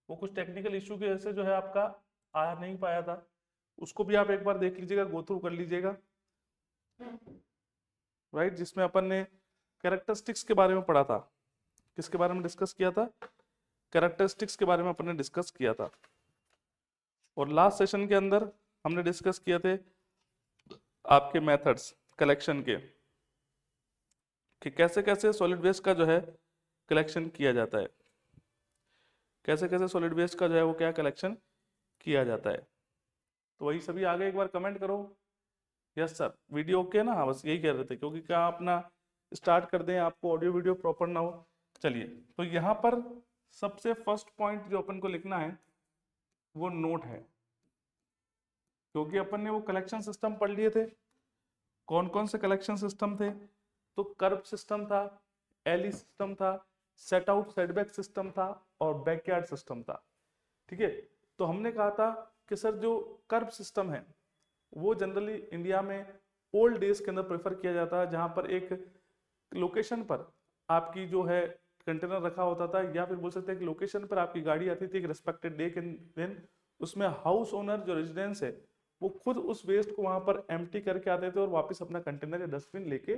वो कुछ technical issue की वजह से जो है आपका आ नहीं पाया था, उसको भी आप एक बार देख लीजिएगा, गो थ्रू कर लीजिएगा, राइट। जिसमें अपन ने कैरेक्टरिस्टिक्स के बारे में पढ़ा था, किसके बारे में डिस्कस किया था, कैरेक्टरिस्टिक्स के बारे में अपन ने डिस्कस किया था। और लास्ट सेशन के अंदर हमने डिस्कस किए थे आपके मेथड्स कलेक्शन के, कि कैसे कैसे सॉलिड वेस्ट का जो है कलेक्शन किया जाता है, कैसे कैसे सॉलिड वेस्ट का जो है वो क्या कलेक्शन किया जाता है। तो वही सभी आगे एक बार कमेंट करो। यस सर, वीडियो ओके ना? हाँ बस यही कह रहे थे, क्योंकि क्या अपना स्टार्ट कर दें आपको ऑडियो वीडियो प्रॉपर ना हो। चलिए, तो यहाँ पर सबसे फर्स्ट पॉइंट जो अपन को लिखना है वो नोट है, क्योंकि अपन ने वो कलेक्शन सिस्टम पढ़ लिए थे। कौन कौन से कलेक्शन सिस्टम थे? तो कर्व सिस्टम था, एली सिस्टम था, सेट आउट सेटबैक सिस्टम था और बैकयार्ड सिस्टम था। ठीक है, तो हमने कहा था कि सर जो कर्व सिस्टम है वो जनरली इंडिया में ओल्ड डेज के अंदर प्रेफर किया जाता है, जहां पर एक लोकेशन पर आपकी जो है कंटेनर रखा होता था, या फिर बोल सकते हैं कि लोकेशन पर आपकी गाड़ी आती थी एक रिस्पेक्टेड डे के दिन, उसमें हाउस ओनर जो रेजिडेंस है वो खुद उस वेस्ट को वहां पर एम्प्टी करके आते थे और वापस अपना कंटेनर या डस्टबिन लेके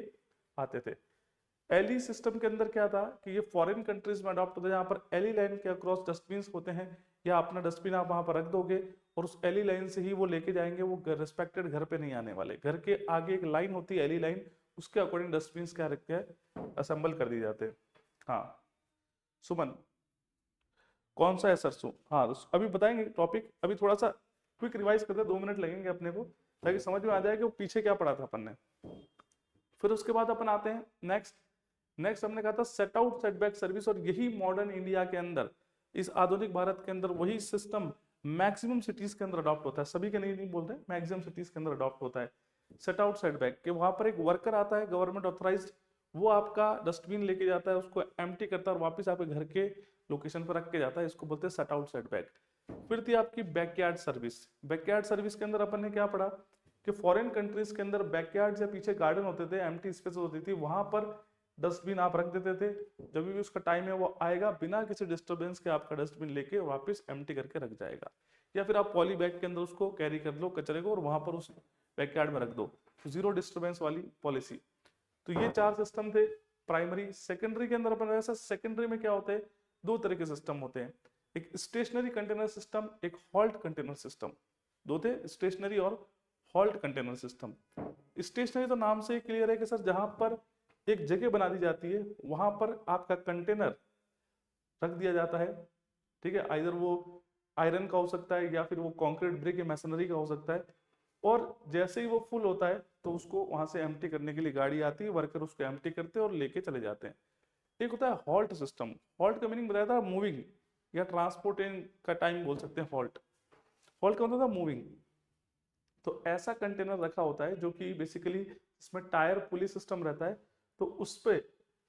आते थे। एली सिस्टम के अंदर क्या था कि ये फॉरेन कंट्रीज में अडॉप्ट होता है, जहाँ पर एली लाइन के अक्रॉस डस्टबिन होते हैं, या अपना डस्टबिन आप वहां पर रख दोगे और उस एली लाइन से ही वो लेके जाएंगे, वो रिस्पेक्टेड घर पे नहीं आने वाले। घर के आगे एक लाइन होती है एली लाइन, उसके अकॉर्डिंग डस्टबिन क्या रखते हैं, असेंबल कर दिए जाते हैं। हाँ सुमन, कौन सा है सरसों? हाँ तो अभी बताएंगे टॉपिक, अभी थोड़ा सा क्विक रिवाइज करते हैं, 2 मिनट लगेंगे अपने को, ताकि समझ में आ जाए कि वो पीछे क्या पढ़ा था अपन ने। फिर उसके बाद अपन आते हैं नेक्स्ट। नेक्स्ट हमने कहा था सेट आउट सेटबैक सर्विस, और यही मॉडर्न इंडिया के अंदर, इस आधुनिक भारत के अंदर वही सिस्टम मैक्सिमम सिटीज के अंदर अडॉप्ट होता है, सभी के नहीं बोलते, मैक्सिमम सिटीज के अंदर अडॉप्ट होता है। सेट आउट सेटबैक के वहां पर एक वर्कर आता है गवर्नमेंट ऑथराइज्ड, वो आपका डस्टबिन लेके जाता है, उसको एम्प्टी करता है और वापस आपके घर के लोकेशन पर रख के जाता है, इसको बोलते हैं सेट आउट सेटबैक। फिर थी आपकी बैकयार्ड सर्विस। बैकयार्ड सर्विस के अंदर अपन ने क्या पढ़ा कि फॉरेन कंट्रीज के अंदर बैकयार्ड या पीछे गार्डन होते थे, एम्प्टी स्पेस होती थी, वहां पर डस्टबिन आप रख देते थे, जब भी उसका टाइम है वो आएगा बिना किसी डिस्टरबेंस के आपका डस्टबिन लेके वापस एम्प्टी करके रख जाएगा। या फिर आप पॉली बैग के अंदर उसको कैरी कर लो कचरे को और वहां पर उस बैकयार्ड में रख दो, जीरो डिस्टरबेंस वाली पॉलिसी। तो ये 4 सिस्टम थे प्राइमरी। सेकेंडरी के अंदर अपन ऐसा, सेकेंडरी में क्या होते हैं, 2 तरह के सिस्टम होते हैं, एक स्टेशनरी कंटेनर सिस्टम, एक हॉल्ट कंटेनर सिस्टम। 2 थे, स्टेशनरी और हॉल्ट कंटेनर सिस्टम। स्टेशनरी तो नाम से ही क्लियर है कि सर जहां पर एक जगह बना दी जाती है वहां पर आपका कंटेनर रख दिया जाता है। ठीक है, आइधर वो आयरन का हो सकता है या फिर वो कंक्रीट ब्रिक या मैसनरी का हो सकता है, और जैसे ही वो फुल होता है तो उसको वहां से एम्प्टी करने के लिए गाड़ी आती है, वर्कर उसको एम्प्टी करते हैं और लेके चले जाते हैं। एक होता है हॉल्ट सिस्टम। हॉल्ट का मीनिंग बताया था मूविंग या ट्रांसपोर्टिंग का टाइम बोल सकते हैं हॉल्ट। हॉल्ट का मतलब था मूविंग। तो ऐसा कंटेनर रखा होता है जो कि बेसिकली इसमें टायर पुली सिस्टम रहता है, तो उस पर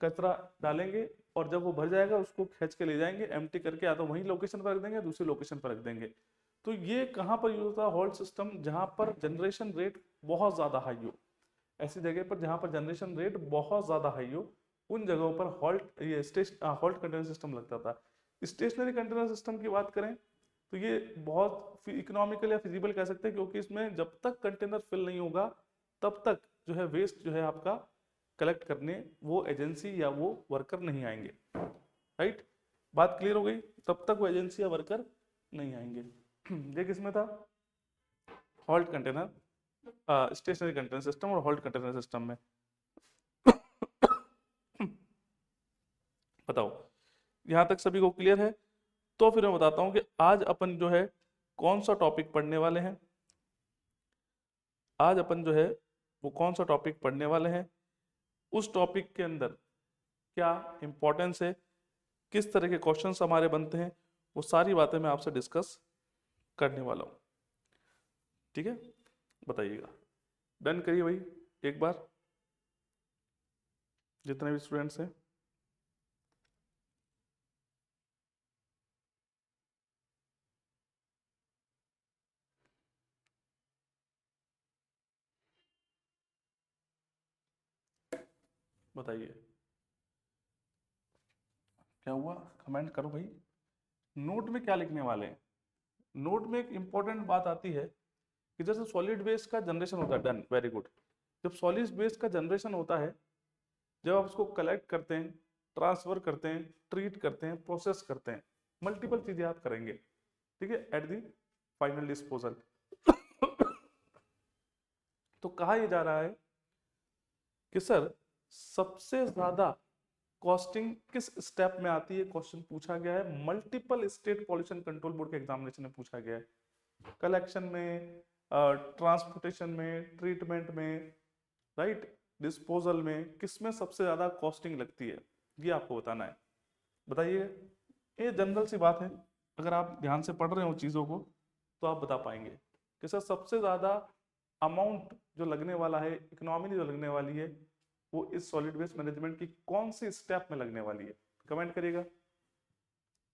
कचरा डालेंगे और जब वो भर जाएगा उसको खींच के ले जाएंगे एम्प्टी करके, या तो वहीं लोकेशन पर रख देंगे, दूसरी लोकेशन पर रख देंगे। तो ये कहाँ पर यूज होता है हॉल्ट सिस्टम? जहां पर जनरेशन रेट बहुत ज्यादा हाई हो, ऐसी जगह पर जहां पर जनरेशन रेट बहुत ज्यादा हाई हो, उन जगहों पर हॉल्ट ये हॉल्ट कंटेनर सिस्टम लगता था। स्टेशनरी कंटेनर सिस्टम की बात करें तो ये बहुत इकोनॉमिकल या फिजिबल कह सकते हैं, क्योंकि इसमें जब तक कंटेनर फिल नहीं होगा तब तक जो है वेस्ट जो है आपका कलेक्ट करने वो एजेंसी या वो वर्कर नहीं आएंगे। राइट, बात क्लियर हो गई? तब तक वो एजेंसी या वर्कर नहीं आएंगे। ये किसमें था? Hauled container stationary container system और हॉल्ट कंटेनर सिस्टम में। बताओ, यहां तक सभी को क्लियर है? तो फिर मैं बताता हूं कि आज अपन जो है कौन सा टॉपिक पढ़ने वाले हैं। आज अपन जो है वो कौन सा टॉपिक पढ़ने वाले हैं, उस टॉपिक के अंदर क्या इंपॉर्टेंस है, किस तरह के क्वेश्चंस हमारे बनते हैं, वो सारी बातें मैं आपसे डिस्कस करने वाला हूँ। ठीक है, बताइएगा। डन करिए भाई एक बार, जितने भी स्टूडेंट्स हैं। बताइए क्या हुआ, कमेंट करो भाई। नोट में क्या लिखने वाले हैं? नोट में एक इंपॉर्टेंट बात आती है कि जैसे सॉलिड वेस्ट का जनरेशन होता है, डन, वेरी गुड। जब सॉलिड वेस्ट का जनरेशन होता है, जब आप उसको कलेक्ट करते हैं, ट्रांसफर करते हैं, ट्रीट करते हैं, प्रोसेस करते हैं, मल्टीपल चीजें आप करेंगे, ठीक है, एट दी फाइनल डिस्पोजल। तो कहा यह जा रहा है कि सर सबसे ज्यादा कॉस्टिंग किस स्टेप में आती है, क्वेश्चन पूछा गया है, multiple state pollution control board के एग्जामिनेशन में पूछा गया है। कलेक्शन में, ट्रांसपोर्टेशन में, ट्रीटमेंट में, राइट, डिस्पोजल में, किसमें सबसे ज्यादा कॉस्टिंग लगती है, ये आपको बताना है। बताइए, ये जनरल सी बात है, अगर आप ध्यान से पढ़ रहे हो चीजों को तो आप बता पाएंगे कि सर सबसे ज्यादा अमाउंट जो लगने वाला है, इकोनॉमी जो लगने वाली है, वो इस सॉलिड वेस्ट मैनेजमेंट की कौन सी स्टेप में लगने वाली है। कमेंट करिएगा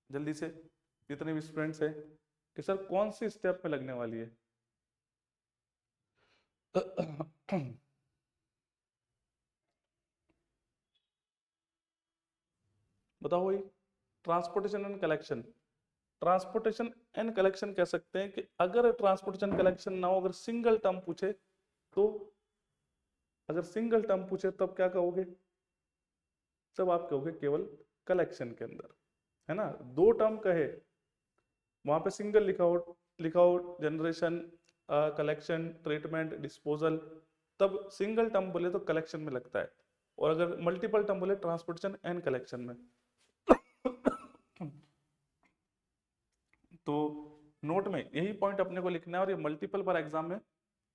जल्दी से, जितने भी स्टूडेंट्स हैं, कि सर कौन सी स्टेप में लगने वाली है। बताओ भाई। Transportation and collection, transportation and collection कह सकते हैं कि अगर ट्रांसपोर्टेशन कलेक्शन ना हो, अगर सिंगल टर्म पूछे तो, अगर सिंगल टर्म पूछे तब क्या कहोगे, तब आप कहोगे केवल कलेक्शन के अंदर, है ना। दो टर्म कहे, वहां पे सिंगल लिखा हो जनरेशन, कलेक्शन, ट्रीटमेंट, डिस्पोजल, तब सिंगल टर्म बोले तो कलेक्शन में लगता है, और अगर मल्टीपल टर्म बोले ट्रांसपोर्टेशन एंड कलेक्शन में। तो नोट में यही पॉइंट अपने को लिखना है, और ये मल्टीपल बार एग्जाम में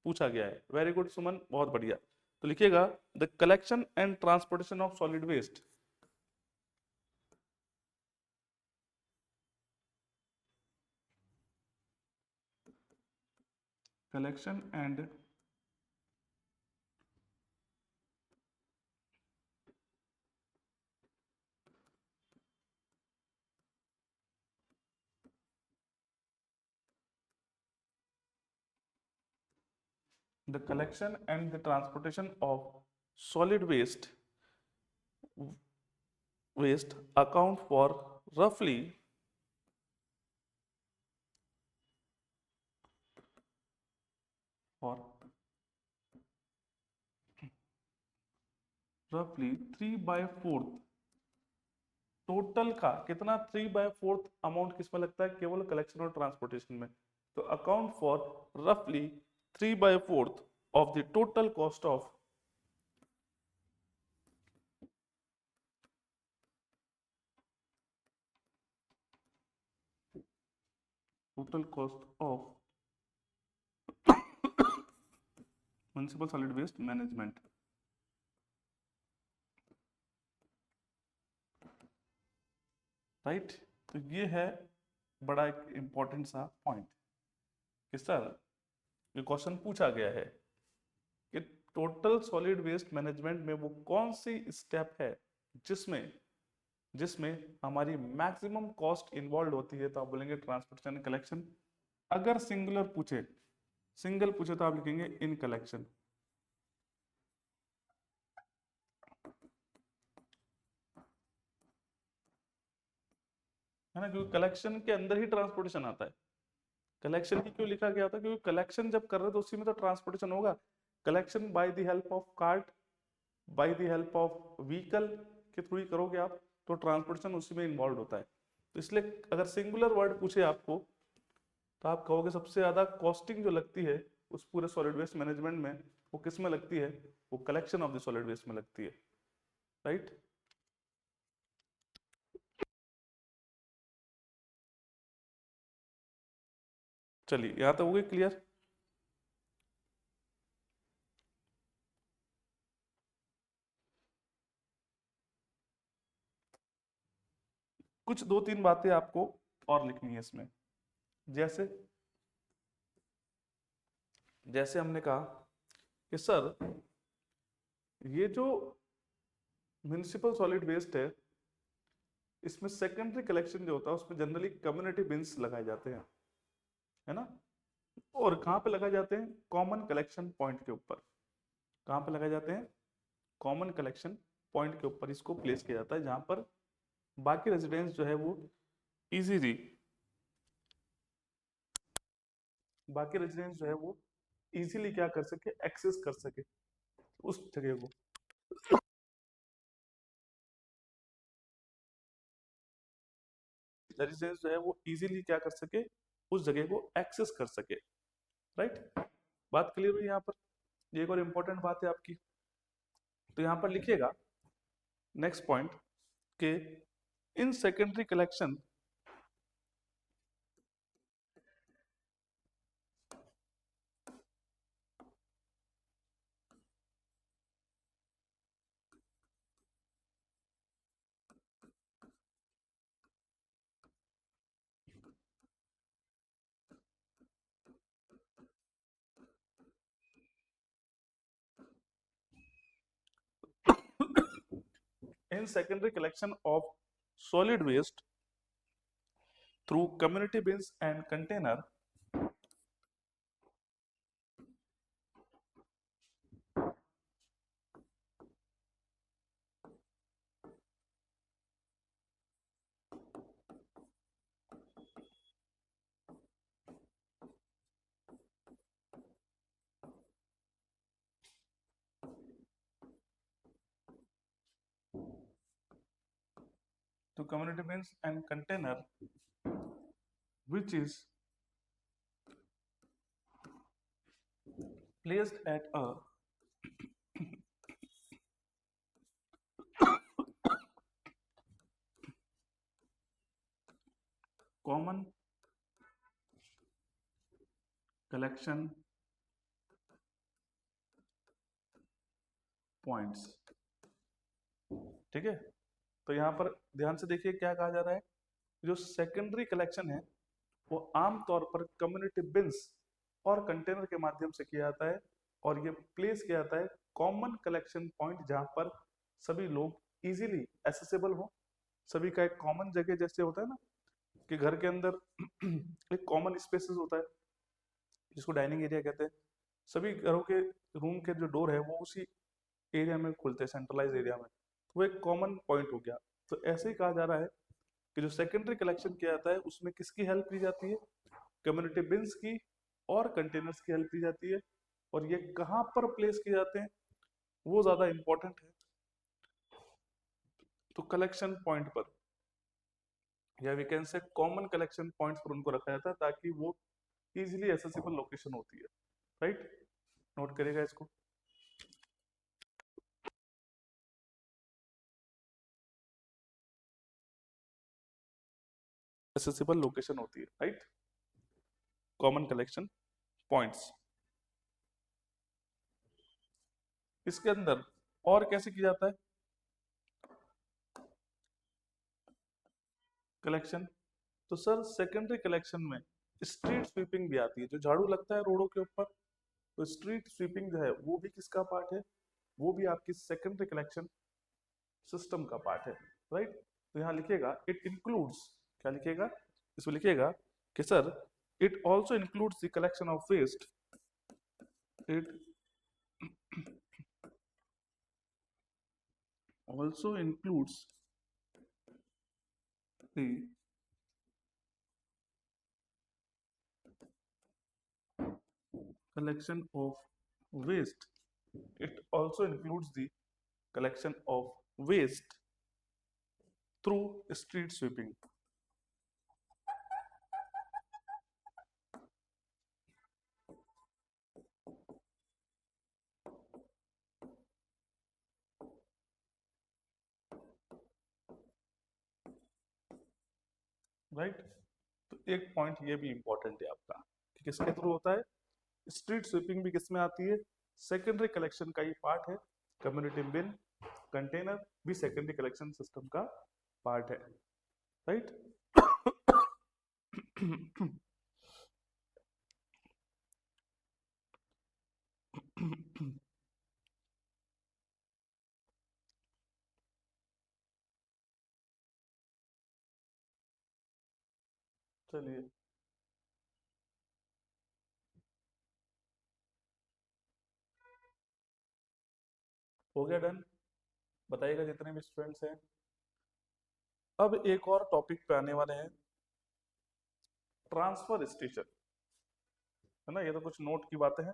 पूछा गया है। वेरी गुड सुमन, बहुत बढ़िया। तो लिखिएगा the collection and transportation of solid waste, collection and the collection and the transportation of solid waste account for roughly for 3/4 total का, कितना 3/4 अमाउंट किसमें लगता है, केवल कलेक्शन और ट्रांसपोर्टेशन में। तो अकाउंट फॉर रफली 3/4 of the total cost of municipal solid waste management. Right, तो ये है बड़ा एक इंपॉर्टेंट सा पॉइंट कि सर ये क्वेश्चन पूछा गया है कि टोटल सॉलिड वेस्ट मैनेजमेंट में वो कौन सी स्टेप है जिसमें जिसमें हमारी मैक्सिमम कॉस्ट इन्वॉल्व होती है। तो आप बोलेंगे ट्रांसपोर्टेशन कलेक्शन। अगर सिंगुलर पूछे, सिंगल पूछे तो आप लिखेंगे इन कलेक्शन, है ना, क्योंकि कलेक्शन के अंदर ही ट्रांसपोर्टेशन आता है। कलेक्शन ही क्यों लिखा गया था, क्योंकि कलेक्शन जब कर रहे हो तो उसी में तो ट्रांसपोर्टेशन होगा। Collection by the help of cart, by the help of vehicle के थ्रू ही करोगे आप, तो ट्रांसपोर्टेशन उसी में इन्वॉल्व होता है। तो इसलिए अगर सिंगुलर वर्ड पूछे आपको तो आप कहोगे सबसे ज्यादा कॉस्टिंग जो लगती है उस पूरे सॉलिड वेस्ट मैनेजमेंट में, वो किस में लगती है, वो collection of the solid waste में लगती है। राइट, चलिए यहां तक हो गई क्लियर। कुछ दो तीन बातें आपको और लिखनी है इसमें। जैसे जैसे हमने कहा कि सर ये जो म्युनिसिपल सॉलिड वेस्ट है, इसमें सेकेंडरी कलेक्शन जो होता है उसमें जनरली कम्युनिटी बिन्स लगाए जाते हैं, है ना। और कहाँ पे लगाए जाते हैं, कॉमन कलेक्शन पॉइंट के ऊपर। कहाँ पे लगाए जाते हैं, कॉमन कलेक्शन पॉइंट के ऊपर इसको प्लेस किया जाता है, जहां पर बाकी रेजिडेंट्स जो है वो इजीली बाकी रेजिडेंस जो है वो इजीली क्या कर सके, एक्सेस कर सके उस जगह को। रेजिडेंस जो है वो इजीली क्या कर सके, उस जगह को एक्सेस कर सके। राइट, बात क्लियर हुई यहाँ पर? ये एक और इम्पोर्टेंट बात है आपकी। तो यहाँ पर लिखिएगा नेक्स्ट पॉइंट के in secondary collection in secondary collection of solid waste through community bins and container to community bins and container which is placed at a common collection points। ठीक है, तो यहाँ पर ध्यान से देखिए क्या कहा जा रहा है। जो सेकेंडरी कलेक्शन है वो आम तौर पर कम्युनिटी बिन्स और कंटेनर के माध्यम से किया जाता है, और ये प्लेस किया जाता है कॉमन कलेक्शन पॉइंट जहां पर सभी लोग इजीली एसेसिबल हो। सभी का एक कॉमन जगह, जैसे होता है ना कि घर के अंदर एक कॉमन स्पेसेस होता है जिसको डाइनिंग एरिया कहते हैं। सभी घरों के रूम के जो डोर है वो उसी एरिया में खुलते हैं, सेंट्रलाइज एरिया में, तो वो एक कॉमन पॉइंट हो गया। तो ऐसे ही कहा जा रहा है कि जो सेकेंडरी कलेक्शन किया जाता है उसमें किसकी हेल्प ली जाती है, कम्युनिटी बिन्स की और कंटेनर्स की हेल्प ली जाती है। और ये कहाँ पर प्लेस किए जाते हैं वो ज्यादा इंपॉर्टेंट है। तो कलेक्शन पॉइंट पर, या we can say common collection points पर उनको रखा जाता है ताकि वो इजीली एसेसिबल लोकेशन होती है। राइट, नोट करेगा इसको। एसेसिबल लोकेशन होती है, राइट, कॉमन कलेक्शन पॉइंट्स। इसके अंदर और कैसे किया जाता है कलेक्शन? तो सर सेकेंडरी कलेक्शन में स्ट्रीट स्वीपिंग भी आती है। जो झाड़ू लगता है रोडों के ऊपर, तो स्ट्रीट स्वीपिंग जो है वो भी किसका पार्ट है, वो भी आपकी सेकेंडरी कलेक्शन सिस्टम का पार्ट है। राइट, तो यहाँ लिखिएगा इट इंक्लूड्स, क्या लिखिएगा इसमें, लिखिएगा कि sir it also includes the collection of waste, it also includes the collection of waste, it also includes the collection of waste through street sweeping। Right, तो एक पॉइंट ये भी इंपॉर्टेंट है आपका कि किसके थ्रू होता है, स्ट्रीट स्वीपिंग भी किस में आती है, सेकेंडरी कलेक्शन का ही पार्ट है। कम्युनिटी बिन कंटेनर भी सेकेंडरी कलेक्शन सिस्टम का पार्ट है। राइट चलिए, हो गया डन, बताइएगा जितने भी स्टूडेंट्स हैं। अब एक और टॉपिक पे आने वाले हैं, ट्रांसफर स्टेशन। है ना, ये तो कुछ नोट की बातें हैं।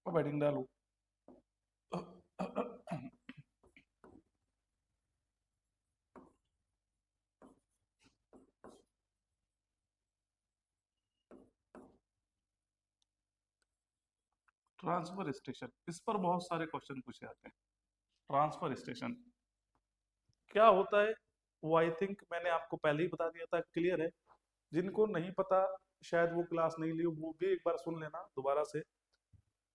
अब हेडिंग डालू। ट्रांसफर स्टेशन, इस पर बहुत सारे क्वेश्चन पूछे जाते हैं। ट्रांसफर स्टेशन क्या होता है, वो आई थिंक मैंने आपको पहले ही बता दिया था, क्लियर है। जिनको नहीं पता, शायद वो क्लास नहीं ली, वो भी एक बार सुन लेना दोबारा से,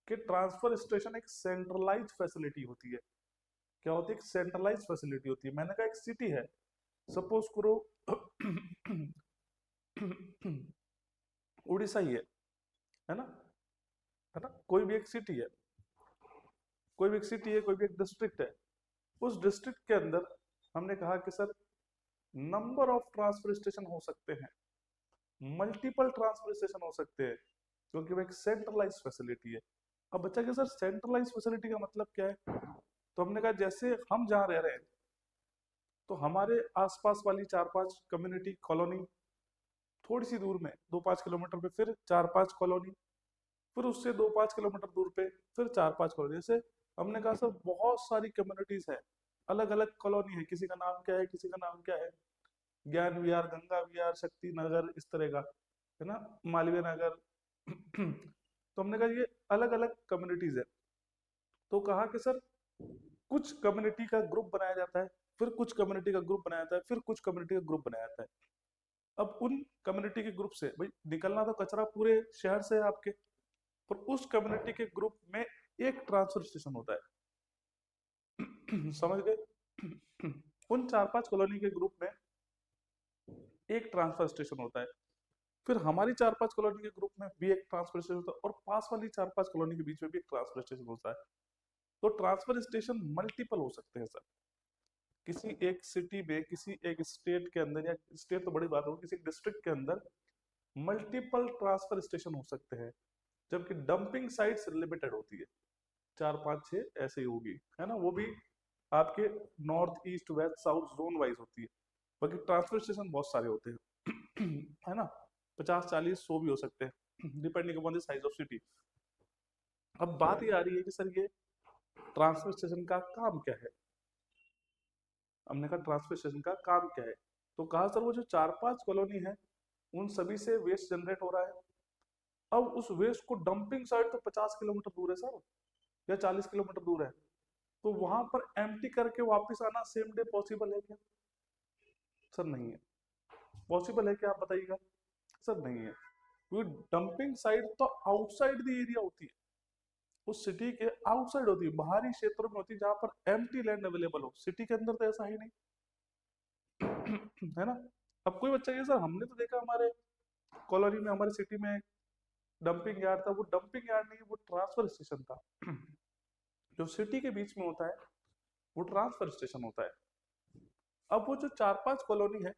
कि ट्रांसफर स्टेशन एक सेंट्रलाइज फैसिलिटी होती है। क्या होती है? एक सेंट्रलाइज फैसिलिटी होती है। मैंने कहा एक सिटी है, सपोज करो उड़ीसा ही है ना, है ना, कोई भी एक सिटी है, कोई भी एक सिटी है, कोई भी एक डिस्ट्रिक्ट है। उस डिस्ट्रिक्ट के अंदर हमने कहा कि sir number of transfer station हो सकते हैं, मल्टीपल ट्रांसफर स्टेशन हो सकते हैं, क्योंकि वो एक सेंट्रलाइज फैसिलिटी है। अब बच्चा कि सर सेंट्रलाइज फैसिलिटी का मतलब क्या है? तो हमने कहा जैसे हम जहाँ रह रहे हैं, तो हमारे आसपास वाली 4-5 कम्युनिटी कॉलोनी, थोड़ी सी दूर में 2-5 किलोमीटर पे फिर 4-5 कॉलोनी, फिर उससे 2-5 किलोमीटर दूर पे फिर 4-5 कॉलोनी। जैसे हमने कहा सर बहुत सारी कम्युनिटीज है, अलग अलग कॉलोनी है, किसी का नाम क्या है, किसी का नाम क्या है, ज्ञान विहार, गंगा विहार, शक्ति नगर, इस तरह का, है ना, मालवीय नगर। तो हमने कहा ये अलग अलग कम्युनिटीज है। तो कहा कि सर कुछ कम्युनिटी का ग्रुप बनाया जाता है, फिर कुछ कम्युनिटी का ग्रुप बनाया जाता है, फिर कुछ कम्युनिटी का ग्रुप बनाया जाता है। अब उन कम्युनिटी के ग्रुप से भाई निकलना तो कचरा पूरे शहर से है आपके, पर उस कम्युनिटी के ग्रुप में एक ट्रांसफर स्टेशन होता है। समझ गए? उन 4-5 कॉलोनी के ग्रुप में एक ट्रांसफर स्टेशन होता है, फिर हमारी 4-5 कॉलोनी के ग्रुप में भी एक ट्रांसफर स्टेशन होता है, और पास वाली 4-5 कॉलोनी के बीच में भी एक ट्रांसफर स्टेशन होता है। तो ट्रांसफर स्टेशन मल्टीपल हो सकते हैं सर, किसी एक सिटी में, किसी एक स्टेट के अंदर, या स्टेट तो बड़ी बात होगी, किसी डिस्ट्रिक्ट के अंदर मल्टीपल ट्रांसफर स्टेशन हो सकते हैं, जबकि डंपिंग साइट्स लिमिटेड होती है, 4-5-6 ऐसे ही होगी, है ना, वो भी आपके north east west south zone wise होती है। बाकी ट्रांसफर स्टेशन बहुत सारे होते हैं, है ना, 50-40-100 भी हो सकते हैं, depending upon the size of city. अब बात ये आ रही है कि सर ये ट्रांसफर स्टेशन का काम क्या है? हमने कहा ट्रांसफर स्टेशन का काम क्या है? तो कहा सर वो जो 4-5 कॉलोनी है, उन सभी से वेस्ट जनरेट हो रहा है। अब उस वेस्ट को डंपिंग साइट तो 50 किलोमीटर दूर है सर, या 40 किलोमीटर दूर है, तो वहां पर एम्प्टी करके वापस आना सेम डे पॉसिबल है क्या? सर नहीं है। पॉसिबल है क्या, आप बताइएगा? सर नहीं है, क्योंकि डंपिंग साइट तो आउटसाइड द एरिया होती है, उस सिटी के आउटसाइड होती है, बाहरी क्षेत्रों में होती है, जहां पर एम्प्टी लैंड अवेलेबल हो। सिटी के अंदर तो ऐसा ही नहीं। है ना। अब कोई बच्चा ये सर हमने तो देखा हमारे कॉलोनी में, हमारे सिटी में डंपिंग यार्ड था, वो डंपिंग यार्ड नहीं, वो ट्रांसफर स्टेशन था। जो सिटी के बीच में होता है वो ट्रांसफर स्टेशन होता है। अब वो जो 4-5 कॉलोनी है,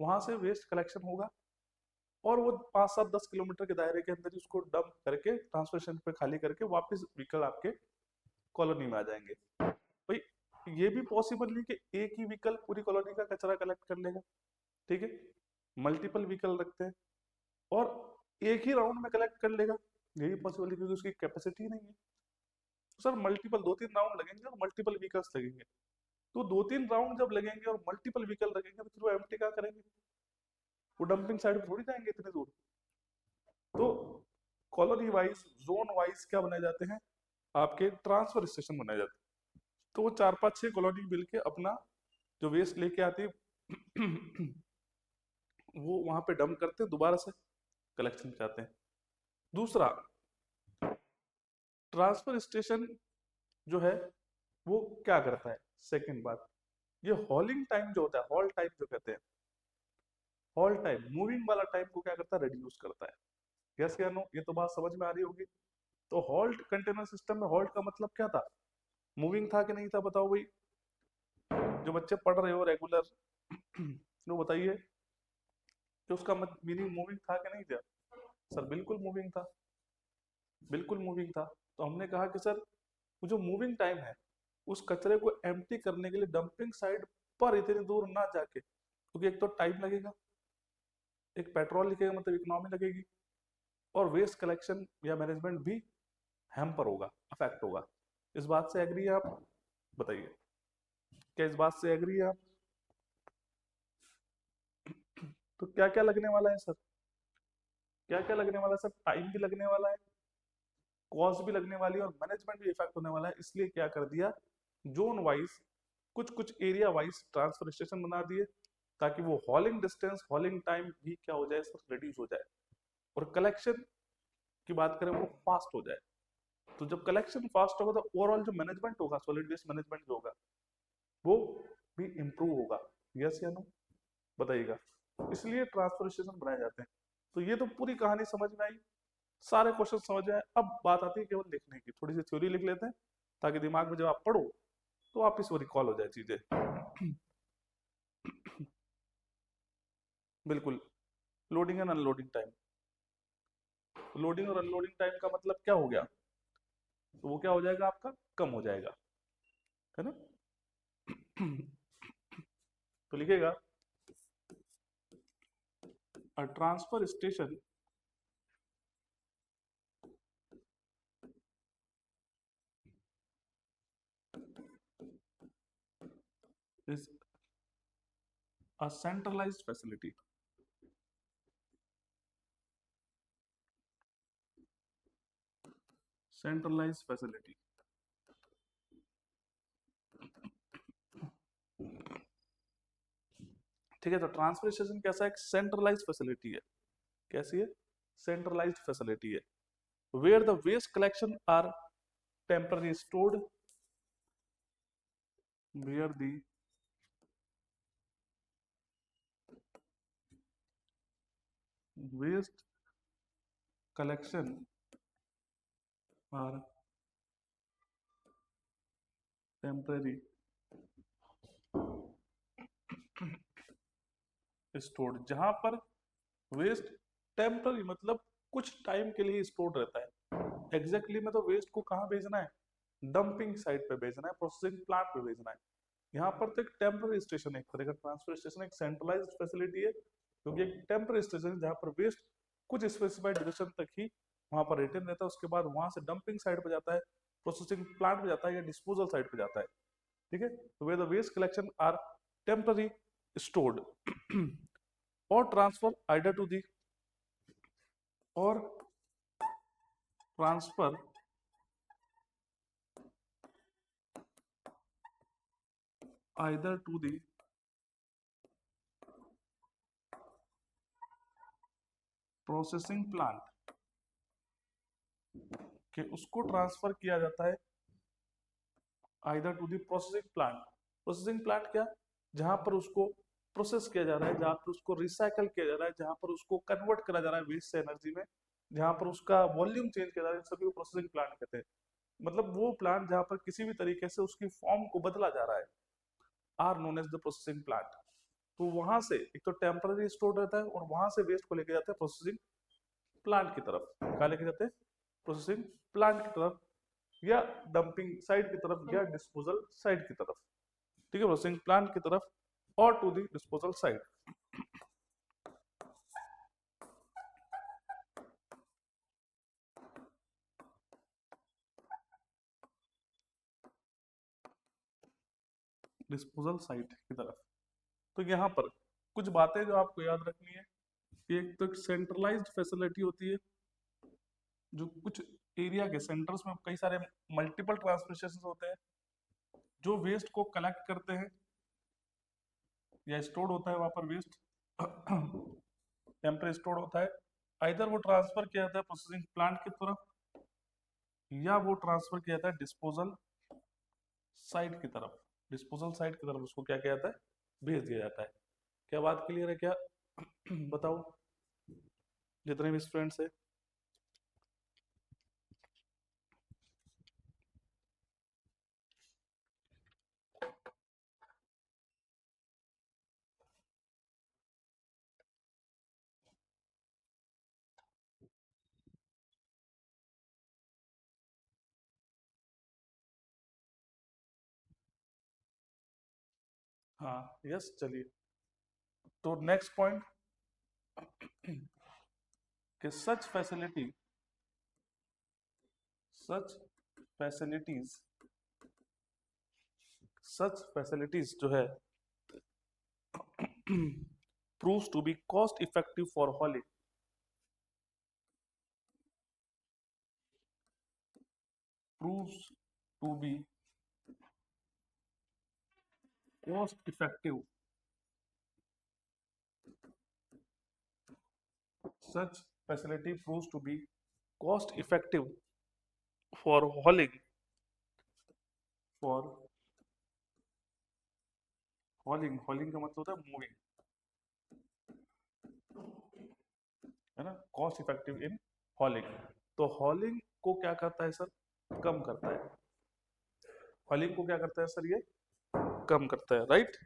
वहां से वेस्ट कलेक्शन होगा, और वो 5-7-10 किलोमीटर के दायरे के अंदर ही उसको डंप करके ट्रांसफर स्टेशन पे खाली करके वापस व्हीकल आपके कॉलोनी में आ जाएंगे। भाई ये भी पॉसिबल नहीं कि एक ही व्हीकल पूरी कॉलोनी का कचरा कलेक्ट कर लेगा, ठीक है, मल्टीपल व्हीकल रखते हैं, और एक ही राउंड में कलेक्ट कर लेगा, ये भी पॉसिबल है, क्योंकि उसकी कैपेसिटी नहीं है। तो सर मल्टीपल 2-3 राउंड लगेंगे और मल्टीपल व्हीकल्स लगेंगे, तो 2-3 राउंड जब लगेंगे और मल्टीपल व्हीकल लगेंगे, तो फिर वो एम्प्टी क्या करेंगे? वो डंपिंग साइड पे थोड़ी जाएंगे इतनी दूर। तो कॉलोनी वाइज, जोन वाइज क्या बनाए जाते हैं, आपके ट्रांसफर स्टेशन बनाए जाते हैं। तो वो 4-5-6 कॉलोनी मिलके अपना जो वेस्ट लेके आती है, वो वहां पे डंप करते हैं, दोबारा से कलेक्शन चाहते हैं। दूसरा, ट्रांसफर स्टेशन जो है वो क्या करता है? सेकंड बात, ये हॉलिंग टाइम जो होता है, हॉल टाइम जो कहते हैं, हॉल टाइम, मूविंग वाला टाइम को क्या करता है? रिड्यूस करता है। यस या नो? ये तो बात समझ में आ रही होगी। तो हॉल्ट कंटेनर सिस्टम में हॉल्ट का मतलब क्या था? मूविंग था कि नहीं था? बताओ भाई, जो बच्चे पढ़ रहे हो रेगुलर, तो बताइए कि उसका मीनिंग मूविंग था कि नहीं था? सर बिल्कुल मूविंग था, बिल्कुल मूविंग था। तो हमने कहा कि सर वो जो मूविंग टाइम है, उस कचरे को एम्प्टी करने के लिए डंपिंग साइड पर इतनी दूर ना जाके, क्योंकि एक तो टाइम लगेगा, एक पेट्रोल लिखेगा मतलब इकोनॉमी लगेगी, और वेस्ट कलेक्शन या मैनेजमेंट भी हैम्पर होगा, अफेक्ट होगा। इस बात से एग्री है आप? बताइए, क्या इस बात से एग्री है आप? तो क्या क्या लगने वाला है सर? क्या क्या लगने वाला है सर? टाइम भी लगने वाला है, कॉस्ट भी लगने वाली है, और मैनेजमेंट भी इफेक्ट होने वाला है। इसलिए क्या कर दिया, जोन वाइज, कुछ कुछ एरिया वाइज ट्रांसफर स्टेशन बना दिए, ताकि वो हॉलिंग डिस्टेंस, हॉलिंग टाइम भी क्या हो जाए सर, रिड्यूस हो जाए, और कलेक्शन की बात करें वो फास्ट हो जाए। तो जब कलेक्शन फास्ट होगा तो ओवरऑल जो मैनेजमेंट होगा, सॉलिड वेस्ट मैनेजमेंट जो होगा, वो भी इम्प्रूव होगा। यस या नो? बताइएगा। इसलिए ट्रांसफर स्टेशन बनाए जाते हैं। तो ये तो पूरी कहानी समझ में आई, सारे क्वेश्चन समझ में आए। अब बात आती है केवल लिखने की। थोड़ी सी थ्योरी लिख लेते हैं, ताकि दिमाग में जब आप पढ़ो तो वापिस वो रिकॉल हो जाए चीजें। बिल्कुल। Loading and unloading time. Loading और अनलोडिंग टाइम का मतलब क्या हो गया? तो वो क्या हो जाएगा आपका, कम हो जाएगा, है ना? तो लिखेगा, a transfer station is a centralised facility. Centralised facility, ठीक है। तो ट्रांसफर स्टेशन कैसा है? एक सेंट्रलाइज्ड फैसिलिटी है। कैसी है? सेंट्रलाइज्ड फैसिलिटी है, where the waste collection are temporary stored, where the waste collection are temporary stored. जहां पर वेस्ट टेम्पररी मतलब कुछ टाइम के लिए स्टोर्ड रहता है। एग्जैक्टली में तो वेस्ट को कहाँ भेजना है? डंपिंग साइट पे भेजना है, प्रोसेसिंग प्लांट पे भेजना है। यहाँ पर तो एक टेम्पररी स्टेशन है, एक तरह का ट्रांसफर स्टेशन, एक सेंट्रलाइज्ड फैसिलिटी है, क्योंकि एक टेम्पररी स्टेशन है जहाँ पर वेस्ट कुछ स्पेसिफाइड ड्यूरेशन तक ही वहां पर रिटेन रहता है। उसके बाद वहां से डंपिंग साइट पे जाता है, प्रोसेसिंग प्लांट पे जाता है, या डिस्पोजल साइट पे जाता है। ठीक है, तो where the waste collection are temporary stored और ट्रांसफर आइडर टू दी और transfer either to the processing plant, कि उसको ट्रांसफर किया जाता है either to the processing plant. Processing plant क्या? जहां पर उसको प्रोसेस किया जा रहा है, जहां पर उसको रिसाइकल किया जा रहा है, जहां पर उसको कन्वर्ट करा जा रहा है वेस्ट से एनर्जी में, जहां पर उसका वॉल्यूम चेंज किया जा रहा है, सभी को प्रोसेसिंग प्लांट कहते हैं। मतलब वो प्लांट जहां पर किसी भी तरीके से उसकी फॉर्म को बदला जा रहा है, are known as the processing plant. तो वहां से एक तो टेम्पररी स्टोर रहता है, और वहां से वेस्ट को लेके जाते हैं प्रोसेसिंग प्लांट की तरफ। क्या लेके जाते हैं? प्रोसेसिंग प्लांट की तरफ, या डंपिंग साइड की तरफ, या डिस्पोजल साइड की तरफ। ठीक है, प्रोसेसिंग प्लांट की तरफ और to the disposal side. Disposal site की तरफ। तो यहाँ पर कुछ बातें जो आपको याद रखनी है, कि एक तो सेंट्रलाइज्ड फैसिलिटी होती है, जो कुछ एरिया के सेंटर्स में कई सारे मल्टीपल ट्रांसफर स्टेशन होते हैं, जो वेस्ट को कलेक्ट करते हैं या स्टोर होता है वहां पर वेस्ट टेम्परेरी स्टोर होता है। आइदर वो ट्रांसफर किया जाता है प्रोसेसिंग प्लांट की तरफ, या वो ट्रांसफर किया जाता है डिस्पोजल साइट की तरफ। डिस्पोजल साइट की तरफ उसको क्या किया जाता है? भेज दिया जाता है। क्या बात क्लियर है क्या? बताओ जितने भी स्टूडेंट्स है। हाँ, यस, चलिए। तो नेक्स्ट पॉइंट, कि सच फैसिलिटीज सच फैसिलिटीज जो है proves to be cost effective for hauling proves to be cost effective such facility proves to be cost effective for for hauling का मतलब होता है मूविंग, है ना, कॉस्ट इफेक्टिव इन हॉलिंग। तो हॉलिंग को क्या करता है सर, कम करता है। हॉलिंग को क्या करता है सर, ये कम करता है, राइट।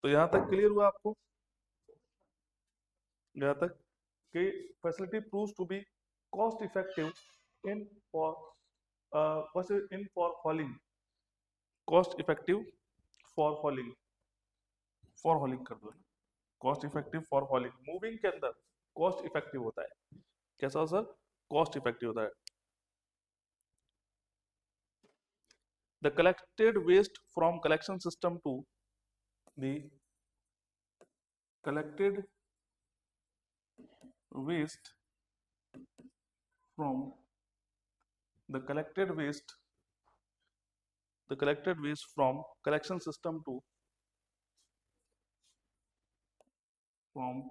तो यहाँ तक क्लियर हुआ आपको, यहाँ तक कि facility proves to be cost effective in for in for hauling, cost effective for hauling कर दो, cost effective for hauling. Moving के अंदर कॉस्ट इफेक्टिव होता है, कैसा हो सर, कॉस्ट इफेक्टिव होता है। The collected waste from collection system to the collected waste from the collected waste from collection system to from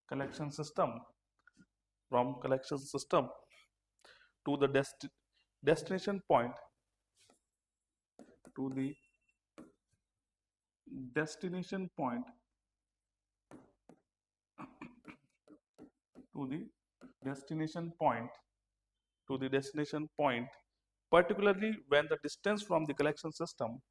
collection system collection system to the destination point to the destination point to the destination point to the destination point, particularly when the distance from the collection system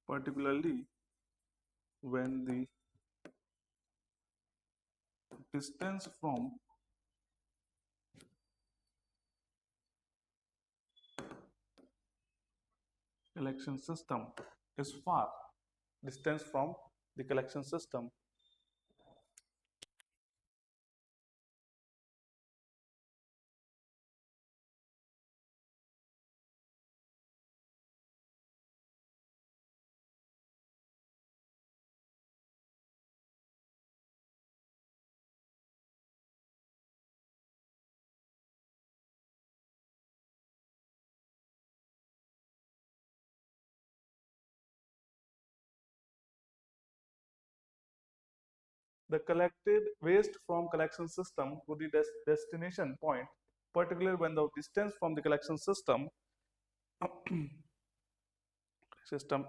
particularly when the distance from collection system is far, distance from the collection system the collected waste from collection system to the destination point, particularly when the distance from the collection system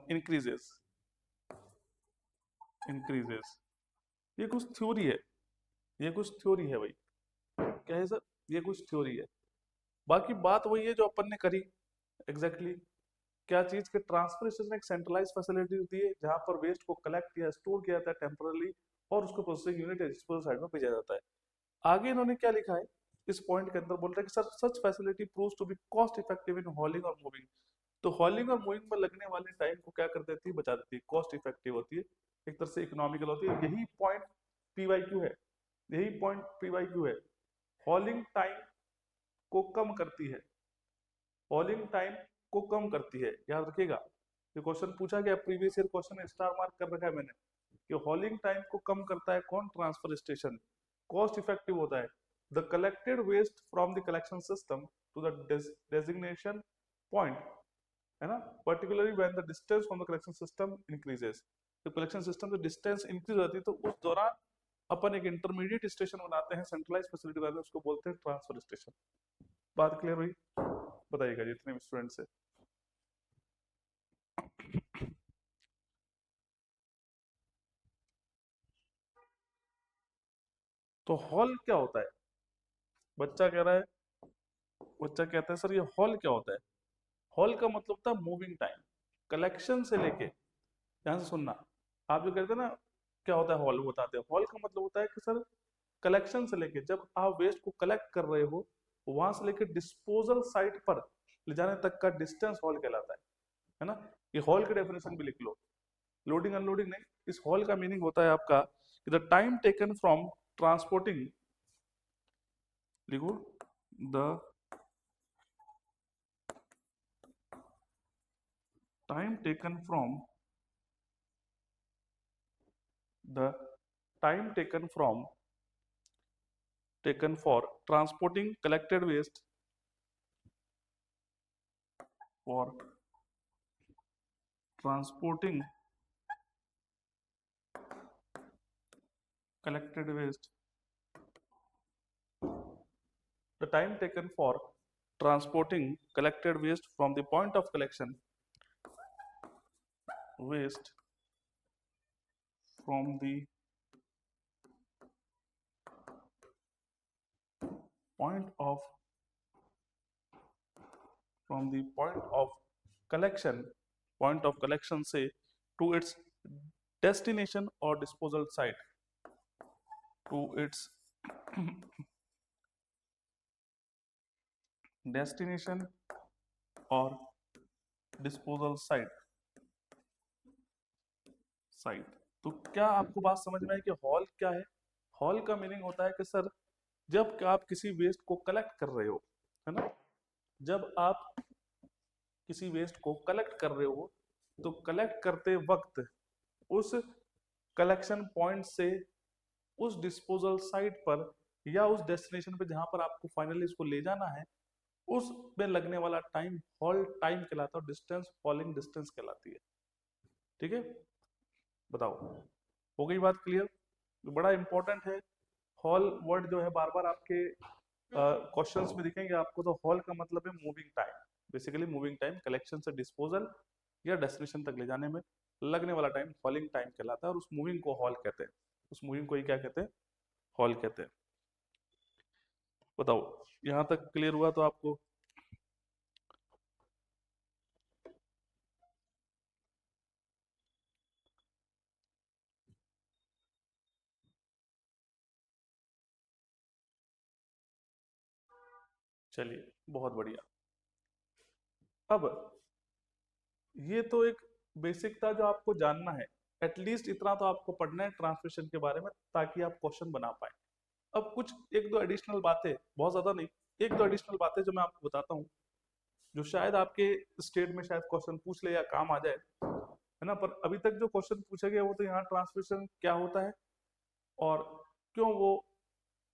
increases ये कुछ theory है, ये कुछ theory है भाई, क्या है sir, ये कुछ थ्योरी है। बाकी बात वही है जो अपन ने करी एग्जैक्टली क्या चीज के ट्रांसफर स्टेशन एक सेंट्रलाइज फैसिलिटी होती है जहां पर वेस्ट को कलेक्ट किया स्टोर किया जाता है टेम्परली और उसको प्रोसेसिंग यूनिट डिस्पोजल साइड में भेजा जाता है। आगे इन्होंने क्या लिखा है इस पॉइंट के अंदर, बोल रहे हैं कि sir such facility proves to be cost effective in hauling और मूविंग। तो हॉलिंग और मूविंग में लगने वाले टाइम को क्या कर देती है, बचा देती है, कॉस्ट इफेक्टिव होती है, एक तरह से इकोनॉमिकल होती है। यही पॉइंट पीवाईक्यू है, यही पॉइंट पीवाईक्यू है। हॉलिंग टाइम को कम करती है, हॉलिंग टाइम को कम करती है, याद रखिएगा। ये क्वेश्चन पूछा गया, previous year question star mark कर रखा है मैंने, कि हॉलिंग टाइम को कम करता है कौन, ट्रांसफर स्टेशन, कॉस्ट इफेक्टिव होता है। The collected waste from the collection system to the designation point, है ना, particularly when the distance from the collection system increases. तो कलेक्शन सिस्टम से डिस्टेंस इंक्रीज होती है, तो उस दौरान अपन एक इंटरमीडिएट स्टेशन बनाते हैं, सेंट्रलाइज फैसिलिटी बनाते हैं, उसको बोलते हैं ट्रांसफर स्टेशन। बात क्लियर हुई? बताइएगा जितने भी स्टूडेंट्स है। तो हॉल क्या होता है? बच्चा कह रहा है, बच्चा कहता है सर ये हॉल क्या होता है? हॉल का मतलब होता है मूविंग टाइम, कलेक्शन से लेके, ध्यान से सुनना, आप जो कहते हैं ना क्या होता है हॉल, वो बताते हैं। हॉल का मतलब होता है कि सर कलेक्शन से लेके, जब आप वेस्ट को कलेक्ट कर रहे हो वहां से लेके डिस्पोजल साइट पर ले जाने तक का डिस्टेंस हॉल कहलाता है ना। ये हॉल की डेफिनेशन भी लिख लो, लोडिंग अनलोडिंग नहीं। इस हॉल का मीनिंग होता है आपका कि the time taken from transporting, लिखो, the time taken from, the time taken for transporting collected waste, for transporting collected waste, the time taken for transporting collected waste from the point of collection, waste from the point of, from the point of collection say to its destination or disposal site, to its destination or disposal site। तो क्या आपको बात समझ में आई कि hall क्या है? Hall का मीनिंग होता है कि सर जब आप किसी वेस्ट को कलेक्ट कर रहे हो, है ना, जब आप किसी वेस्ट को कलेक्ट कर रहे हो तो कलेक्ट करते वक्त उस कलेक्शन पॉइंट से उस डिस्पोजल साइट पर या उस डेस्टिनेशन पे जहां पर आपको फाइनली इसको ले जाना है, उस में लगने वाला टाइम हॉल टाइम कहलाता है, डिस्टेंस हॉलिंग डिस्टेंस कहलाती है। ठीक है, बताओ, हो गई बात क्लियर? बड़ा इंपॉर्टेंट है हॉल वर्ड जो है, बार बार आपके क्वेश्चंस में दिखेंगे आपको। तो हॉल का मतलब है moving time, basically moving time, collection से डिस्पोजल या डेस्टिनेशन तक ले जाने में लगने वाला टाइम हॉलिंग टाइम कहलाता है, और उस मूविंग को हॉल कहते हैं, उस मूविंग को ही क्या कहते हैं, हॉल कहते हैं। बताओ, यहां तक क्लियर हुआ तो आपको? चलिए, बहुत बढ़िया। अब ये तो एक बेसिक था जो आपको जानना है, एटलीस्ट इतना तो आपको पढ़ना है ट्रांसमिशन के बारे में, ताकि आप क्वेश्चन बना पाए। अब कुछ एक दो एडिशनल बातें, बहुत ज्यादा नहीं, एक दो एडिशनल बातें जो मैं आपको बताता हूँ, जो शायद आपके स्टेट में शायद क्वेश्चन पूछ ले या काम आ जाए, है ना। पर अभी तक जो क्वेश्चन पूछे गए वो तो यहाँ ट्रांसमिशन क्या होता है और क्यों वो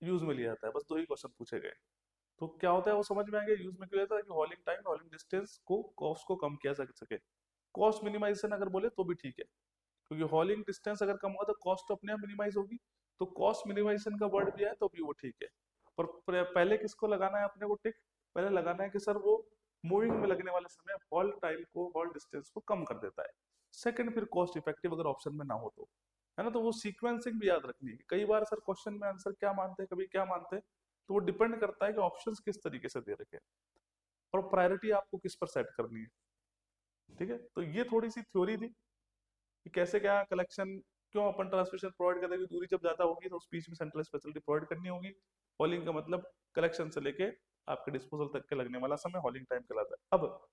यूज में लिया जाता है, बस दो ही क्वेश्चन पूछे गए। तो क्या होता है वो समझ में आ गया, यूज में क्यों लेता है कि हॉलिंग टाइम, हॉलिंग डिस्टेंस को, कॉस्ट को कम किया जा सके। कॉस्ट मिनिमाइजेशन अगर बोले तो भी ठीक है, क्योंकि हॉलिंग डिस्टेंस अगर कम होगा तो कॉस्ट तो अपने आप मिनिमाइज होगी। तो कॉस्ट मिनिमाइजेशन का वर्ड भी है तो भी वो ठीक है। पर पहले किसको लगाना है अपने को टिक? पहले लगाना है कि सर वो मूविंग में लगने वाले समय हॉल टाइम को, हॉल डिस्टेंस को कम कर देता है। सेकंड, फिर कॉस्ट इफेक्टिव अगर ऑप्शन में ना हो तो, है ना। तो वो सीक्वेंसिंग भी याद रखनी है। कई बार सर क्वेश्चन में आंसर क्या मानते हैं, कभी क्या मानते हैं, तो वो डिपेंड करता है कि ऑप्शंस किस तरीके से दे रखे हैं और प्रायोरिटी आपको किस पर सेट करनी है। ठीक है, तो ये थोड़ी सी थ्योरी थी कि कैसे क्या कलेक्शन, क्यों अपन ट्रांसमिशन प्रोवाइड करते हैं, दूरी जब ज्यादा होगी तो उस बीच में सेंट्रल फैसिलिटी प्रोवाइड करनी होगी। हॉलिंग का मतलब कलेक्शन से लेके आपके डिस्पोजल तक के लगने वाला समय हॉलिंग टाइम कहलाता है। अब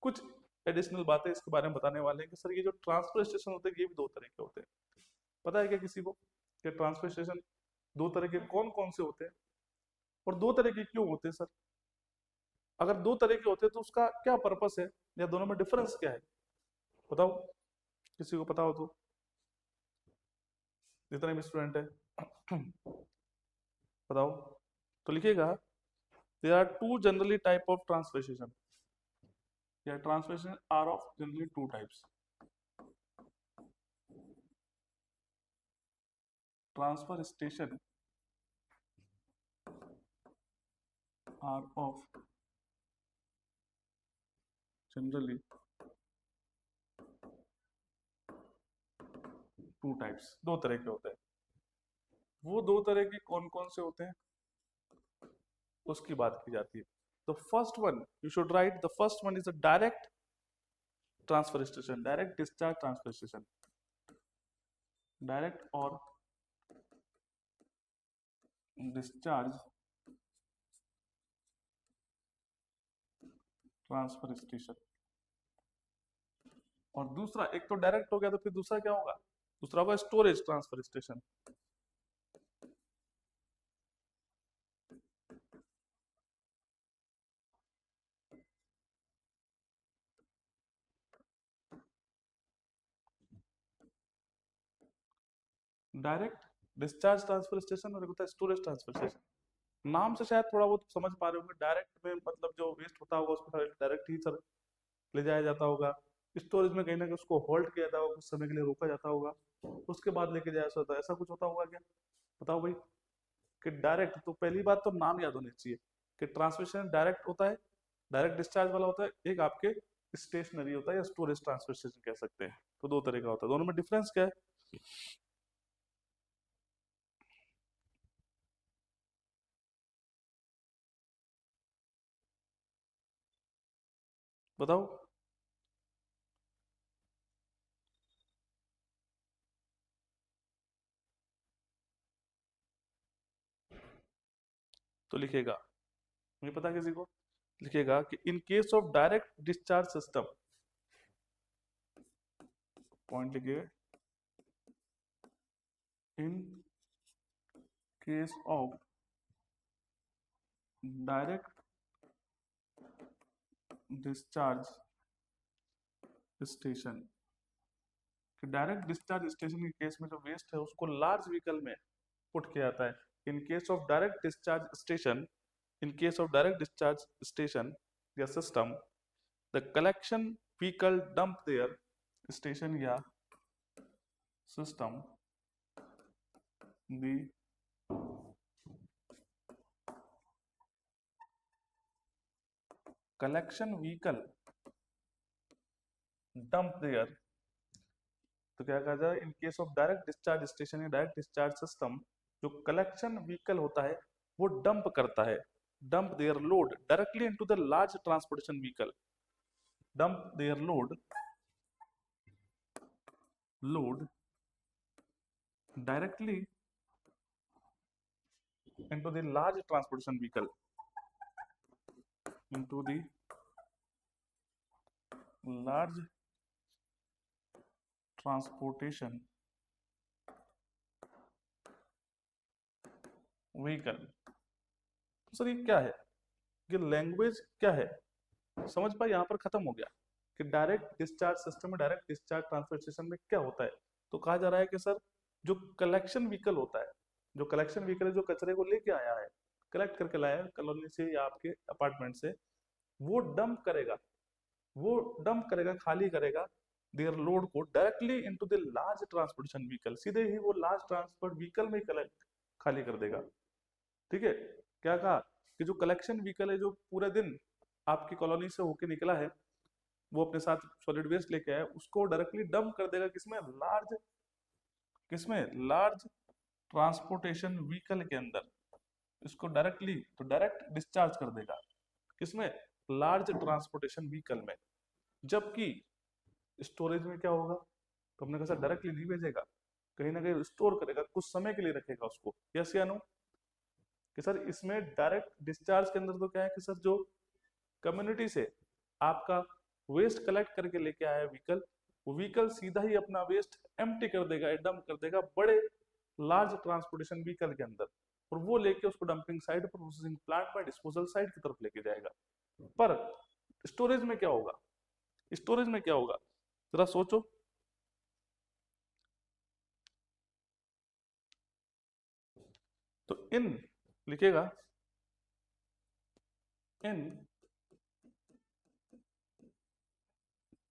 कुछ एडिशनल बातें इसके बारे में बताने वाले हैं कि सर ये जो ट्रांसफर स्टेशन होते हैं ये भी दो तरह के होते हैं। पता है क्या किसी को कि ट्रांसफर स्टेशन दो तरह के कौन कौन से होते हैं और दो तरह के क्यों होते हैं सर? अगर दो तरह के होते हैं तो उसका क्या पर्पस है या दोनों में डिफरेंस क्या है? बताओ, किसी को पता हो तो, जितने भी स्टूडेंट है बताओ तो लिखिएगा। There are two generally type of transfer या transfer are of generally two types. Transfer station are of generally two types, दो तरह के होते हैं। वो दो तरह के कौन कौन से होते हैं उसकी बात की जाती है। तो first one you should write, the first one is a direct transfer station, direct discharge transfer station, direct और डिस्चार्ज ट्रांसफर स्टेशन। और दूसरा, एक तो डायरेक्ट हो गया तो फिर दूसरा क्या होगा? दूसरा होगा storage transfer station. Direct discharge transfer station और एक होता है स्टोरेज ट्रांसफर स्टेशन। नाम से शायद थोड़ा बहुत समझ पा रहे होंगे, डायरेक्ट में मतलब जो वेस्ट होता होगा उसको डायरेक्ट ही सर ले जाया जाता होगा। स्टोरेज में कहीं ना कहीं उसको होल्ड किया जाता होगा, कुछ समय के लिए रोका जाता होगा, उसके बाद लेके जाया जाता है, ऐसा कुछ होता होगा क्या? बताओ भाई। कि डायरेक्ट, तो पहली बात तो नाम याद होनी चाहिए कि ट्रांसमिशन डायरेक्ट होता है, डायरेक्ट डिस्चार्ज वाला होता है, एक आपके स्टेशनरी होता है या स्टोरेज ट्रांसफर स्टेशन कह सकते हैं। तो दो तरह का होता है, दोनों में डिफरेंस क्या है? बताओ। तो लिखेगा, नहीं पता किसी को? लिखेगा कि in case of direct discharge system, point लिखिए, in case of direct discharge station, कि डायरेक्ट डिस्चार्ज स्टेशन के केस में जो वेस्ट है उसको लार्ज व्हीकल में पुट किया जाता है। इन case of direct discharge station, in case of direct discharge station या system, the collection vehicle dump their station या system, the collection vehicle dump their, तो क्या कहा जाए, in case of direct discharge station या डायरेक्ट डिस्चार्ज सिस्टम, जो collection vehicle होता है वो डंप करता है, dump their load directly into the large transportation vehicle, dump their load directly into the large transportation vehicle, into the large transportation vehicle। तो sir ये क्या है? ये लैंग्वेज क्या है? समझ पाए? यहाँ पर खत्म हो गया कि डायरेक्ट डिस्चार्ज सिस्टम में, डायरेक्ट डिस्चार्ज ट्रांसफर स्टेशन में क्या होता है। तो कहा जा रहा है कि सर जो कलेक्शन व्हीकल होता है, जो कलेक्शन व्हीकल है, जो कचरे को लेके आया है, कलेक्ट करके लाया है कॉलोनी से या आपके अपार्टमेंट से, वो डंप करेगा, वो डंप करेगा, खाली करेगा देयर लोड को directly into the large transportation vehicle, सीधे ही वो लार्ज ट्रांसपोर्ट व्हीकल में कलेक्ट खाली कर देगा। ठीक है? क्या कहा कि जो कलेक्शन व्हीकल है जो पूरे दिन आपकी कॉलोनी से होके निकला है, वो अपने साथ सॉलिड वेस्ट लेके आया, उसको डायरेक्टली डंप कर देगा किसमें? लार्ज, किसमें? लार्ज ट्रांसपोर्टेशन व्हीकल के अंदर। इसको डायरेक्टली, तो डायरेक्ट डिस्चार्ज कर देगा किसमें? लार्ज ट्रांसपोर्टेशन व्हीकल में। जबकि स्टोरेज में क्या होगा? तो हमने कहा सर डायरेक्टली नहीं भेजेगा, कहीं ना कहीं स्टोर करेगा, कुछ समय के लिए रखेगा उसको। यस या नो? कि सर इसमें डायरेक्ट डिस्चार्ज के अंदर तो क्या है कि सर जो कम्युनिटी से आपका वेस्ट कलेक्ट करके लेके आया व्हीकल, वो व्हीकल सीधा ही अपना वेस्ट एम्प्टी कर देगा, डंप कर देगा बड़े लार्ज ट्रांसपोर्टेशन व्हीकल के अंदर, और वो लेके उसको डंपिंग साइट पर, प्रोसेसिंग प्लांट में, डिस्पोजल साइट की तरफ लेके जाएगा। पर स्टोरेज में क्या होगा, स्टोरेज में क्या होगा, जरा सोचो। तो इन लिखेगा, इन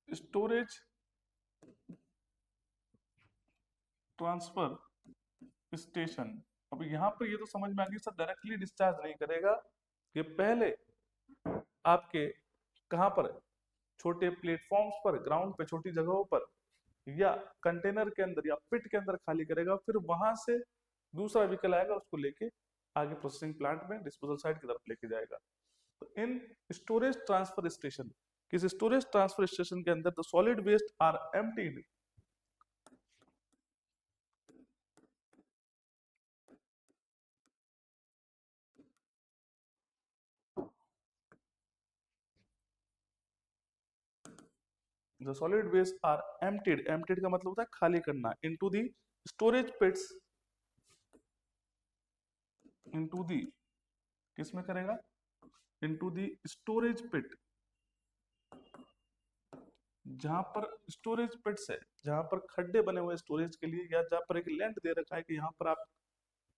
स्टोरेज ट्रांसफर स्टेशन। अब यहाँ पर ये तो समझ में आ गई सर, डायरेक्टली डिस्चार्ज नहीं करेगा, ये पहले आपके कहाँ पर, छोटे प्लेटफॉर्म्स पर, ग्राउंड पे, छोटी जगहों पर, या कंटेनर के अंदर या पिट के अंदर खाली करेगा, फिर वहां से दूसरा व्हीकल आएगा, उसको लेके आगे प्रोसेसिंग प्लांट में, डिस्पोजल साइट की तरफ लेके जाएगा। तो इन स्टोरेज ट्रांसफर स्टेशन, किस स्टोरेज ट्रांसफर स्टेशन के अंदर the solid waste are emptied, the solid waste are emptied, emptied का मतलब होता है खाली करना, into the storage pits, into the, किस में करेगा, इनटू द स्टोरेज पिट, जहां पर स्टोरेज पिट्स है, जहां पर खड्डे बने हुए स्टोरेज के लिए, या जहां पर एक लैंड दे रखा है कि यहाँ पर आप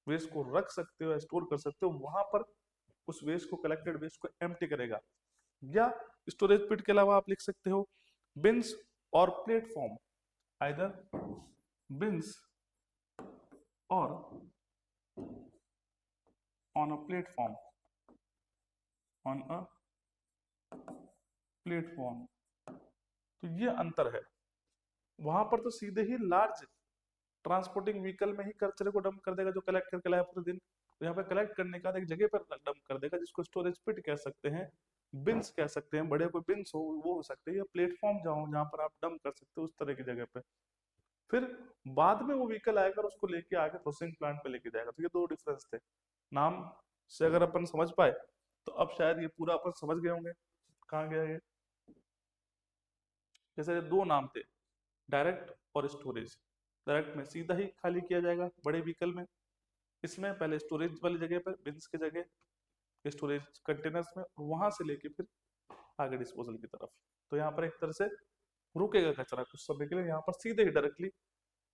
वेस्ट को रख सकते हो, स्टोर कर सकते हो, वहां पर उस वेस्ट को, कलेक्टेड वेस्ट को एम्प्टी करेगा। या स्टोरेज पिट के अलावा आप लिख सकते हो बिन्स और प्लेटफॉर्म, आइदर बिन्स और on a platform, on a platform. तो ये अंतर है, वहां पर तो सीधे ही लार्ज ट्रांसपोर्टिंग व्हीकल में ही कचरे को डंप कर देगा, जो कलेक्ट करके लाया पूरे दिन। तो यहाँ पे कलेक्ट करने के बाद एक जगह पर डंप कर देगा, जिसको स्टोरेज पिट कह सकते हैं, बिन्स कह सकते हैं, बड़े कोई बिन्स हो वो हो सकते हैं, या प्लेटफॉर्म जहाँ पर आप डंप कर सकते हो, उस तरह की जगह पे। फिर बाद में वो व्हीकल आएगा और उसको लेके आके प्रोसेसिंग प्लांट पे लेके जाएगा। तो ये दो डिफरेंस थे। नाम से अगर अपन समझ पाए तो अब शायद ये पूरा अपन समझ गए होंगे कहाँ गया ये। जैसे दो नाम थे, डायरेक्ट और स्टोरेज। डायरेक्ट में सीधा ही खाली किया जाएगा बड़े व्हीकल में, इसमें पहले स्टोरेज वाली जगह पर, बिन्स की जगह स्टोरेज कंटेनर्स में, वहां से लेके फिर आगे डिस्पोजल की तरफ। तो यहाँ पर एक तरह से रुकेगा कचरा कुछ समय के लिए, यहाँ पर सीधे ही डायरेक्टली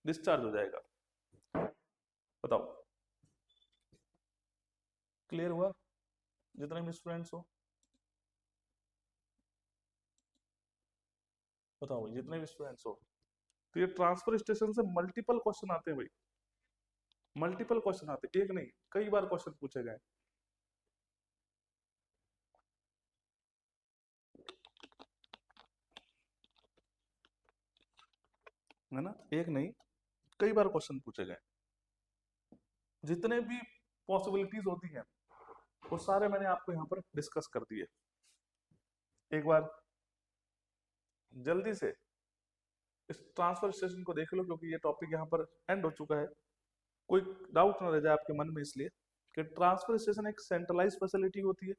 डिस्चार्ज हो जाएगा। बताओ, क्लियर हुआ जितने भी स्टूडेंट्स हो? बताओ जितने भी स्टूडेंट्स हो। तो ये ट्रांसफर स्टेशन से मल्टीपल क्वेश्चन आते हैं भाई, मल्टीपल क्वेश्चन आते हैं, एक नहीं कई बार क्वेश्चन पूछे गए। है ना, एक नहीं कई बार क्वेश्चन पूछे गए। जितने भी पॉसिबिलिटीज होती हैं वो सारे मैंने आपको यहाँ पर डिस्कस कर दिए। एक बार जल्दी से इस ट्रांसफर स्टेशन को देख लो, क्योंकि ये टॉपिक यहाँ पर एंड हो चुका है। कोई डाउट ना रह जाए आपके मन में, इसलिए कि ट्रांसफर स्टेशन एक सेंट्रलाइज फैसिलिटी होती है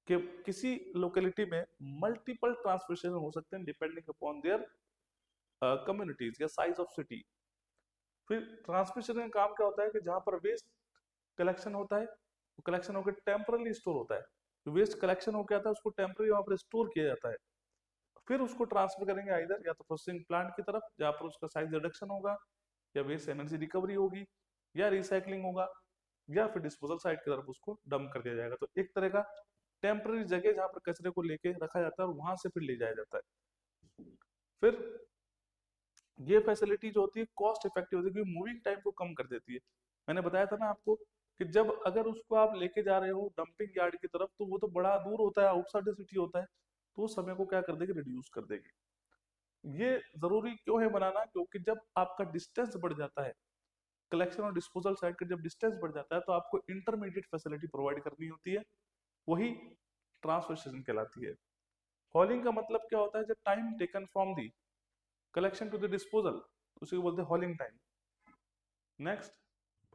कि किसी लोकेलिटी में मल्टीपल ट्रांसफर स्टेशन हो सकते हैं डिपेंडिंग अपॉन देयर कम्युनिटीज या साइज ऑफ सिटी। फिर ट्रांसफर स्टेशन का काम क्या होता है कि जहां पर वेस्ट कलेक्शन होता है, वो कलेक्शन होकर टेम्परली स्टोर होता है। तो वेस्ट कलेक्शन होकर आता है, उसको टेम्पररी वहां पर स्टोर किया जाता है। फिर उसको ट्रांसफर करेंगे इधर या तो प्रोसेसिंग प्लांट की तरफ, जहां पर उसका साइज रिडक्शन होगा, या वेस्ट एनर्जी रिकवरी होगी, या रिसाइकलिंग होगा, या फिर डिस्पोजल साइट की तरफ उसको डंप कर दिया जाएगा। तो एक तरह का टेम्पररी जगह जहां पर कचरे को लेके रखा जाता है और वहां से फिर ले जाया जाता है। फिर ये फैसिलिटी जो होती है कॉस्ट इफेक्टिव होती है, क्योंकि मूविंग टाइम को कम कर देती है। मैंने बताया था ना आपको कि जब अगर उसको आप लेके जा रहे हो डंपिंग यार्ड की तरफ, तो वो तो बड़ा दूर होता है, आउटसाइड सिटी होता है, तो उस समय को क्या कर देगी, रिड्यूस कर देगी। ये जरूरी क्यों है बनाना, क्योंकि जब आपका डिस्टेंस बढ़ जाता है, कलेक्शन और डिस्पोजल साइड का जब डिस्टेंस बढ़ जाता है, तो आपको इंटरमीडिएट फैसिलिटी प्रोवाइड करनी होती है, वही ट्रांसफर स्टेशन कहलाती है। हॉलिंग का मतलब क्या होता है, जब time taken from the collection to the disposal, उसी को बोलते हैं हॉलिंग टाइम। नेक्स्ट,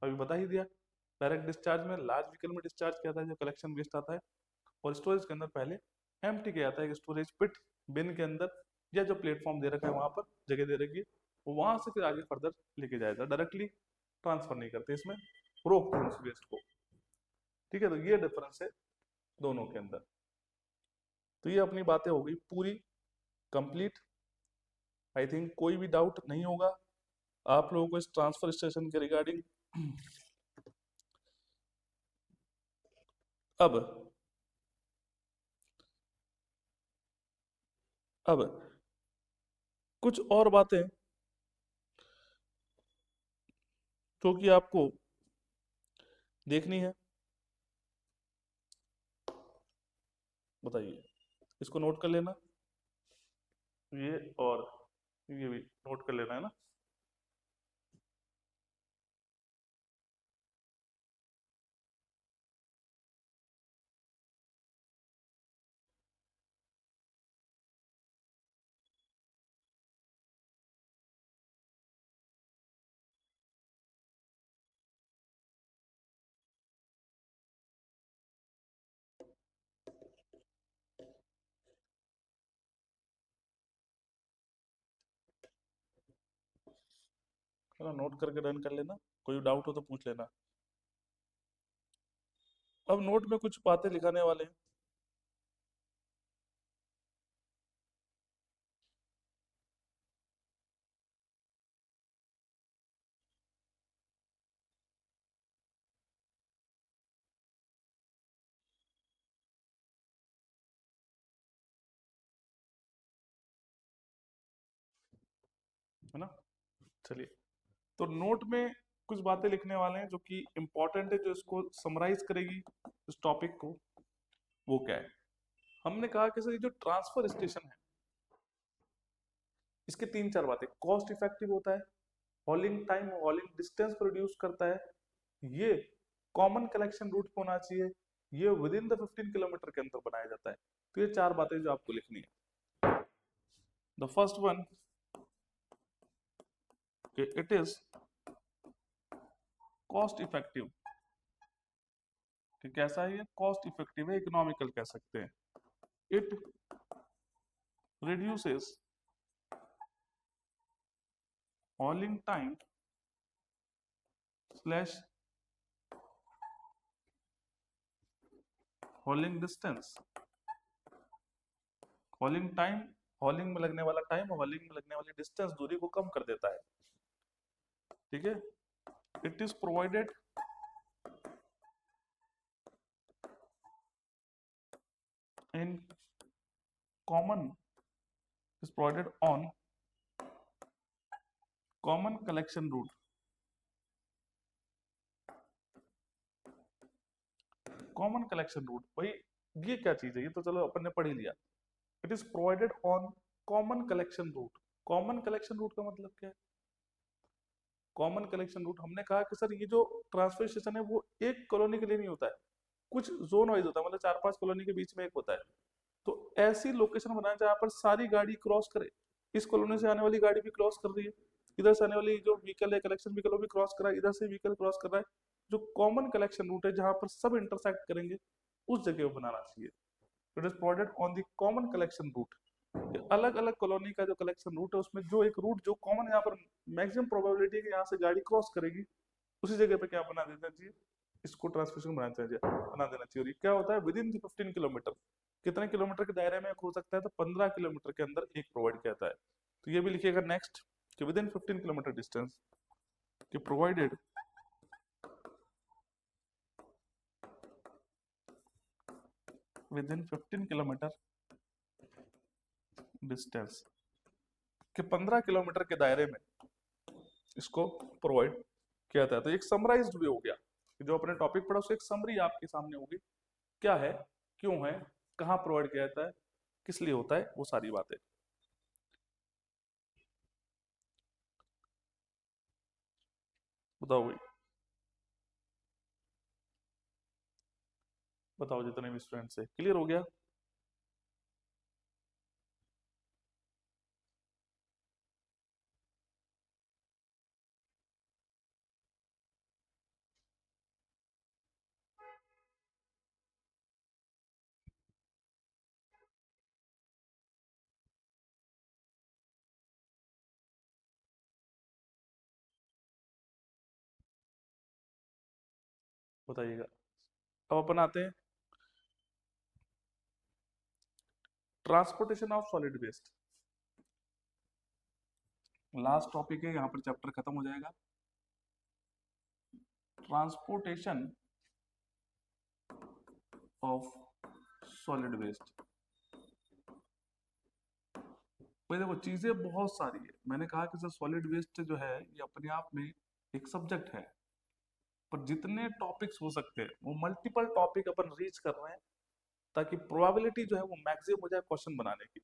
अभी बता ही दिया, डायरेक्ट डिस्चार्ज में लार्ज व्हीकल में डिस्चार्ज किया जाता है जो कलेक्शन वेस्ट आता है, और स्टोरेज के अंदर पहले एम्प्टी किया जाता है, स्टोरेज पिट बिन के अंदर, या जो प्लेटफॉर्म दे रखा है वहां पर जगह दे रखी है, वो वहां से फिर आगे फर्दर लेके जाएगा, डायरेक्टली ट्रांसफर नहीं करते, इसमें रोकते हैं उस वेस्ट को। ठीक है, तो ये डिफरेंस है दोनों के अंदर। तो ये अपनी बातें हो गई पूरी कंप्लीट। आई थिंक कोई भी डाउट नहीं होगा आप लोगों को इस ट्रांसफर स्टेशन के रिगार्डिंग। अब अब कुछ और बातें जो कि आपको देखनी है, बताइए, इसको नोट कर लेना, ये और ये भी नोट कर लेना है ना। चलो नोट करके डन कर लेना, कोई डाउट हो तो पूछ लेना। अब नोट में कुछ बातें लिखाने वाले हैं। है ना, चलिए, तो नोट में कुछ बातें लिखने वाले हैं जो कि इंपॉर्टेंट है, जो इसको समराइज करेगी इस टॉपिक को। वो क्या है, हमने कहा कि सर ये जो ट्रांसफर स्टेशन है, इसके तीन चार बातें, कॉस्ट इफेक्टिव होता है, हॉलिंग टाइम हॉलिंग डिस्टेंस को रिड्यूस करता है, ये कॉमन कलेक्शन रूट पे होना चाहिए, ये विद इन द 15 किलोमीटर के अंदर बनाया जाता है। तो ये चार बातें जो आपको लिखनी है। The first one, it is cost effective, कि कैसा है ये, कॉस्ट इफेक्टिव है, इकोनॉमिकल कह सकते हैं। It reduces हॉलिंग time slash हॉलिंग distance, हॉलिंग time, हॉलिंग में लगने वाला टाइम और हॉलिंग में लगने वाली डिस्टेंस, दूरी को कम कर देता है। ठीक है, it is provided in common, is provided on common collection route, common collection route भाई, ये क्या चीज है, ये तो चलो अपन ने पढ़ ही लिया। It is provided on common collection route, common collection route का मतलब क्या है, कॉमन कलेक्शन रूट हमने कहा कि सर ये जो ट्रांसफर स्टेशन है वो एक कॉलोनी के लिए नहीं होता है, कुछ जोन वाइज होता है, मतलब चार पांच कॉलोनी के बीच में एक होता है। तो ऐसी लोकेशन बनाए जहां पर सारी गाड़ी क्रॉस करे, इस कॉलोनी से आने वाली गाड़ी भी क्रॉस कर रही है, इधर से आने वाली जो व्हीकल है कलेक्शन व्हीकल वो भी क्रॉस कर रहा है, इधर से व्हीकल क्रॉस कर रहा है, जो कॉमन कलेक्शन रूट है जहां पर सब इंटरसेक्ट करेंगे, उस जगह को बनाना चाहिए। It is provided on the common collection route, अलग अलग कॉलोनी का जो कलेक्शन रूट है उसमें जो एक रूट जो कॉमन, यहाँ पर मैक्सिमम प्रोबेबिलिटी है कि यहाँ से गाड़ी क्रॉस करेगी, उसी जगह पे क्या बना देना चाहिए, इसको ट्रांसमिशन बना देना चाहिए। और ये क्या होता है, विद इन 15 किलोमीटर, कितने किलोमीटर के दायरे में हो सकता है, तो 15 किलोमीटर के अंदर एक प्रोवाइड किया जाता है। तो ये भी लिखिएगा नेक्स्ट, कि विद इन 15 किलोमीटर डिस्टेंस कि provided with in 15 kilometre distance, कि 15 किलोमीटर के दायरे में इसको प्रोवाइड किया जाता है। तो एक समराइज्ड वे हो गया, जो अपने टॉपिक पढ़ा उसकी एक समरी आपके सामने होगी, क्या है, क्यों है, कहाँ प्रोवाइड किया जाता है, किस लिए होता है, वो सारी बातें। बताओ भाई, बताओ जितने भी स्टूडेंट्स है, क्लियर हो गया। बताइएगा। अब अपन आते हैं transportation of solid waste. Last topic है, यहाँ पर चैप्टर खत्म हो जाएगा। Transportation of solid waste. भाई देखो चीजें बहुत सारी है, मैंने कहा कि सर सॉलिड वेस्ट जो है ये अपने आप में एक सब्जेक्ट है, पर जितने टॉपिक्स हो सकते हैं वो मल्टीपल टॉपिक अपन रीच कर रहे हैं, ताकि प्रोबेबिलिटी जो है वो मैक्सिमम हो जाए क्वेश्चन बनाने की,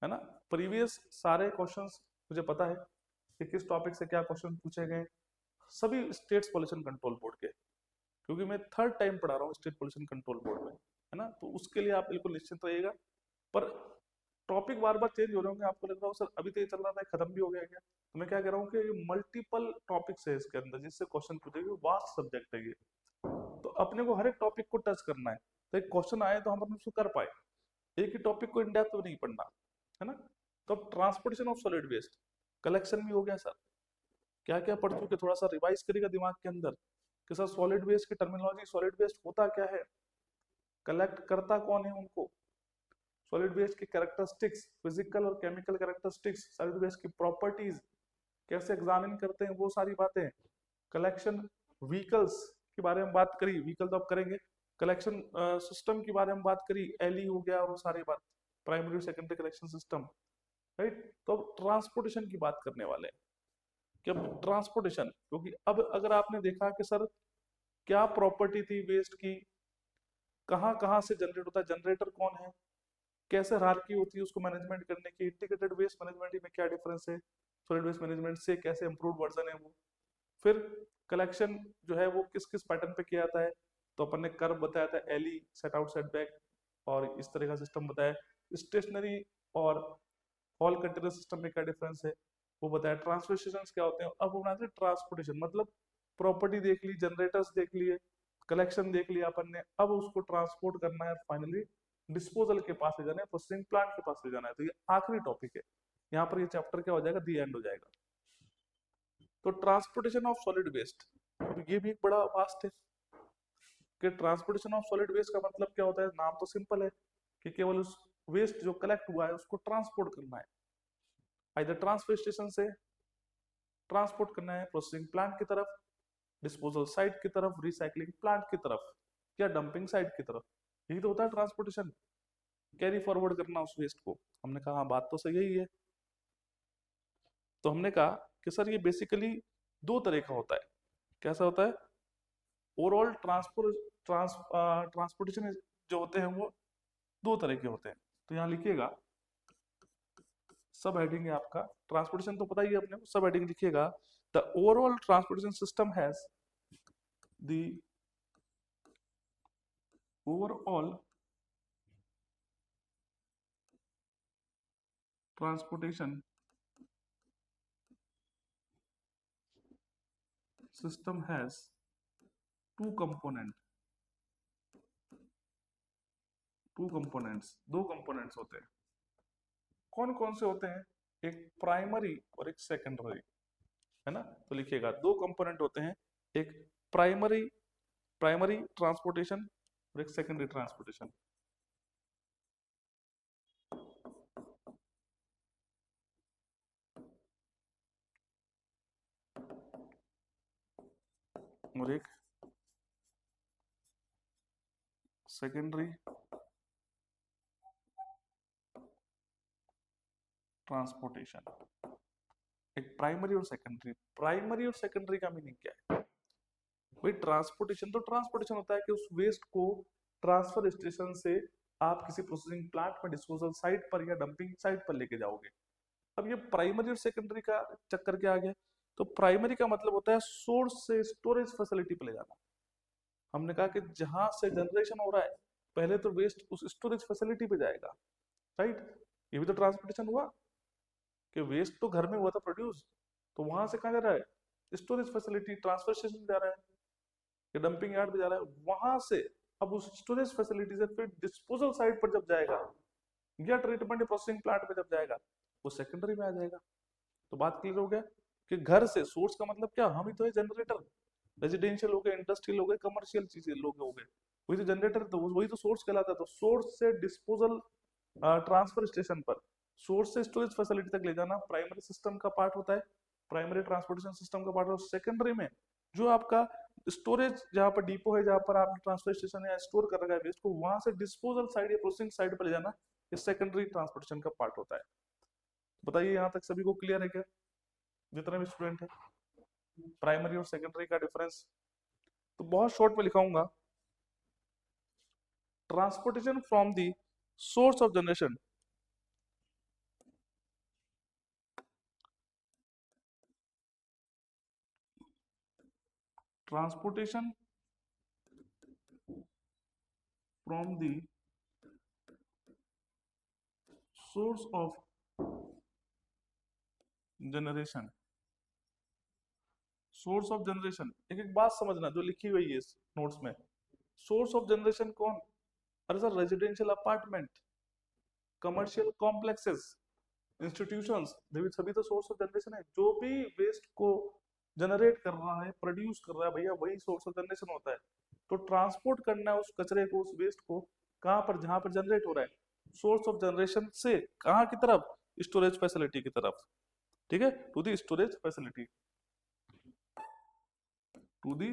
है ना। प्रीवियस सारे क्वेश्चंस मुझे पता है कि किस टॉपिक से क्या क्वेश्चन पूछे गए, सभी स्टेट्स पोल्यूशन कंट्रोल बोर्ड के, क्योंकि मैं थर्ड टाइम पढ़ा रहा हूँ स्टेट पोल्यूशन कंट्रोल बोर्ड में, है ना। तो उसके लिए आप बिल्कुल निश्चिंत रहिएगा। पर टॉपिक बार बार चेंज हो रहे होंगे, आपको लग रहा हो सर अभी तो ये चल रहा था खत्म भी हो गया क्या, तो मैं क्या कह रहा हूँ कि ये मल्टीपल टॉपिक्स है इसके अंदर जिससे क्वेश्चन पूछेंगे, वास्ट सब्जेक्ट है ये। तो अपने को हर एक टॉपिक को टच करना है, तो एक क्वेश्चन आए तो हम अपन उसको कर पाए, एक ही टॉपिक को इन डेप्थ में नहीं पढ़ना, है ना। तो अब transportation of solid waste, collection भी हो गया सर, क्या क्या पढ़ चुके, थोड़ा सा रिवाइज करेगा दिमाग के अंदर कि सर सॉलिड वेस्ट की टर्मिनोलॉजी, सॉलिड वेस्ट होता क्या है, कलेक्ट करता कौन है उनको, सॉलिड वेस्ट की कैरेक्टरिस्टिक्स, फिजिकल और केमिकल कैरेक्टरिस्टिक्स, सॉलिड वेस्ट की प्रॉपर्टीज कैसे एग्जामिन करते हैं, वो सारी बातें, कलेक्शन व्हीकल्स के बारे में बात करी, व्हीकल तो अब करेंगे, कलेक्शन सिस्टम के बारे में बात करी, एलई हो गया और वो सारी बात, primary secondary collection system, right. तो अब ट्रांसपोर्टेशन की बात करने वाले हैं कि अब ट्रांसपोर्टेशन, क्योंकि अब अगर आपने देखा कि सर क्या प्रॉपर्टी थी वेस्ट की, कहाँ कहाँ से जनरेट होता है, जनरेटर कौन है, कैसे हायरार्की होती है उसको मैनेजमेंट करने की, इंटीग्रेटेड वेस्ट मैनेजमेंट में क्या डिफरेंस है, सॉलिड वेस्ट मैनेजमेंट से कैसे इंप्रूव वर्जन है वो, फिर कलेक्शन जो है वो किस किस पैटर्न पे किया जाता है, तो अपन ने कर्व बताया था, एली, सेट आउट सेट बैक, और इस तरह का सिस्टम बताया, स्टेशनरी और हॉल कंटेनर सिस्टम में क्या डिफरेंस है वो बताया, ट्रांसपोर्टेशन क्या होते हैं। अब बनाते हैं ट्रांसपोर्टेशन, मतलब प्रॉपर्टी देख ली, जनरेटर्स देख लिए, कलेक्शन देख लिया अपन ने, अब उसको ट्रांसपोर्ट करना है, फाइनली डिस्पोजल के पास ले जाना है, प्रोसेसिंग प्लांट के पास ले जाना है। तो ये आखिरी टॉपिक है, यहाँ पर ये चैप्टर क्या हो जाएगा, दी एंड हो जाएगा। तो ट्रांसपोर्टेशन ऑफ सॉलिड वेस्ट, अब ये भी एक बड़ा वास्ट है कि ट्रांसपोर्टेशन ऑफ सॉलिड वेस्ट का मतलब क्या होता है, नाम तो सिंपल है कि केवल उस वेस्ट जो कलेक्ट हुआ है उसको ट्रांसपोर्ट करना है, आइदर ट्रांसफर स्टेशन से ट्रांसपोर्ट करना है प्रोसेसिंग प्लांट की तरफ, डिस्पोजल साइट की तरफ, रिसाइकलिंग प्लांट की तरफ, या डंपिंग साइट की तरफ, यही तो होता है ट्रांसपोर्टेशन, कैरी फॉरवर्ड करना उस वेस्ट को। हमने कहा हाँ बात तो सही ही है। तो हमने कहा कि सर ये बेसिकली दो तरह का होता है, कैसा होता है, ओवरऑल ट्रांसपोर्टेशन जो होते हैं वो दो तरह के होते हैं। तो यहाँ लिखिएगा, सब हेडिंग है आपका, ट्रांसपोर्टेशन तो पता ही है अपने को, सब हेडिंग लिखिएगा, the overall transportation system has the overall transportation system has two component, two components, दो कंपोनेंट्स होते हैं। कौन कौन से होते हैं, एक प्राइमरी और एक सेकेंडरी, है ना। तो लिखिएगा दो कंपोनेंट होते हैं, एक प्राइमरी, प्राइमरी ट्रांसपोर्टेशन और एक सेकेंडरी ट्रांसपोर्टेशन। और एक सेकेंडरी ट्रांसपोर्टेशन, एक प्राइमरी और सेकेंडरी। प्राइमरी और सेकेंडरी का मीनिंग क्या है भाई, ट्रांसपोर्टेशन तो ट्रांसपोर्टेशन होता है कि उस वेस्ट को ट्रांसफर स्टेशन से आप किसी प्रोसेसिंग प्लांट में, डिस्पोजल साइट पर या डंपिंग साइट पर लेके जाओगे। अब ये प्राइमरी और सेकेंडरी का चक्कर क्या आ गया, तो प्राइमरी का मतलब होता है सोर्स से स्टोरेज फैसिलिटी पे ले जाना। हमने कहा कि जहां से जनरेशन हो रहा है पहले तो वेस्ट उस स्टोरेज फैसिलिटी पे जाएगा, राइट। ये भी तो ट्रांसपोर्टेशन हुआ कि वेस्ट तो घर में हुआ था प्रोड्यूस, तो वहां से कहाँ जा रहा है, स्टोरेज फैसिलिटी, ट्रांसफर स्टेशन जा रहा है या डंपिंग यार्ड पे जा रहा है, वहां से अब उस स्टोरेज फैसिलिटी से फिर डिस्पोजल साइट पर जब जाएगा या ट्रीटमेंट प्रोसेसिंग प्लांट पे जब जाएगा वो सेकेंडरी में आ जाएगा। तो बात क्लियर हो गया कि घर से सोर्स का मतलब क्या, हम ही तो है जनरेटर, रेजिडेंशियल हो गए, इंडस्ट्रियल हो गए, कमर्शियल चीजें लोग हो गए, वही तो जनरेटर, तो वही तो सोर्स कहलाता है। तो सोर्स से डिस्पोजल ट्रांसफर स्टेशन पर, सोर्स से स्टोरेज फैसिलिटी तक ले जाना प्राइमरी सिस्टम का पार्ट होता है, प्राइमरी ट्रांसपोर्टेशन सिस्टम का पार्ट। और सेकेंडरी में जो आपका स्टोरेज, जहाँ पर डिपो है, जहाँ पर आपने ट्रांसफर स्टेशन या स्टोर कर रखा है वेस्ट को, वहां से डिस्पोजल साइड या प्रोसेसिंग साइड पर ले जाना, ये सेकेंडरी ट्रांसपोर्टेशन का पार्ट होता है। बताइए यहाँ तक सभी को क्लियर है क्या, जितने भी स्टूडेंट है, प्राइमरी और सेकेंडरी का डिफरेंस? तो बहुत शॉर्ट में लिखाऊंगा, transportation from the source of generation, transportation from the source of generation, source of generation, एक एक बात समझना जो लिखी हुई है इस नोट्स में। सोर्स ऑफ जनरेशन कौन? अरे sir, residential apartment, commercial complexes, institutions, सभी तो सोर्स ऑफ जनरेशन है। जो भी वेस्ट को जनरेट कर रहा है, प्रोड्यूस कर रहा है भैया, वही सोर्स ऑफ जनरेशन होता है। तो ट्रांसपोर्ट करना है उस कचरे को, उस वेस्ट को, कहाँ पर, जहां पर जनरेट हो रहा है, सोर्स ऑफ जनरेशन से कहाँ की तरफ, स्टोरेज फैसिलिटी की तरफ। ठीक है, to the storage facility, to the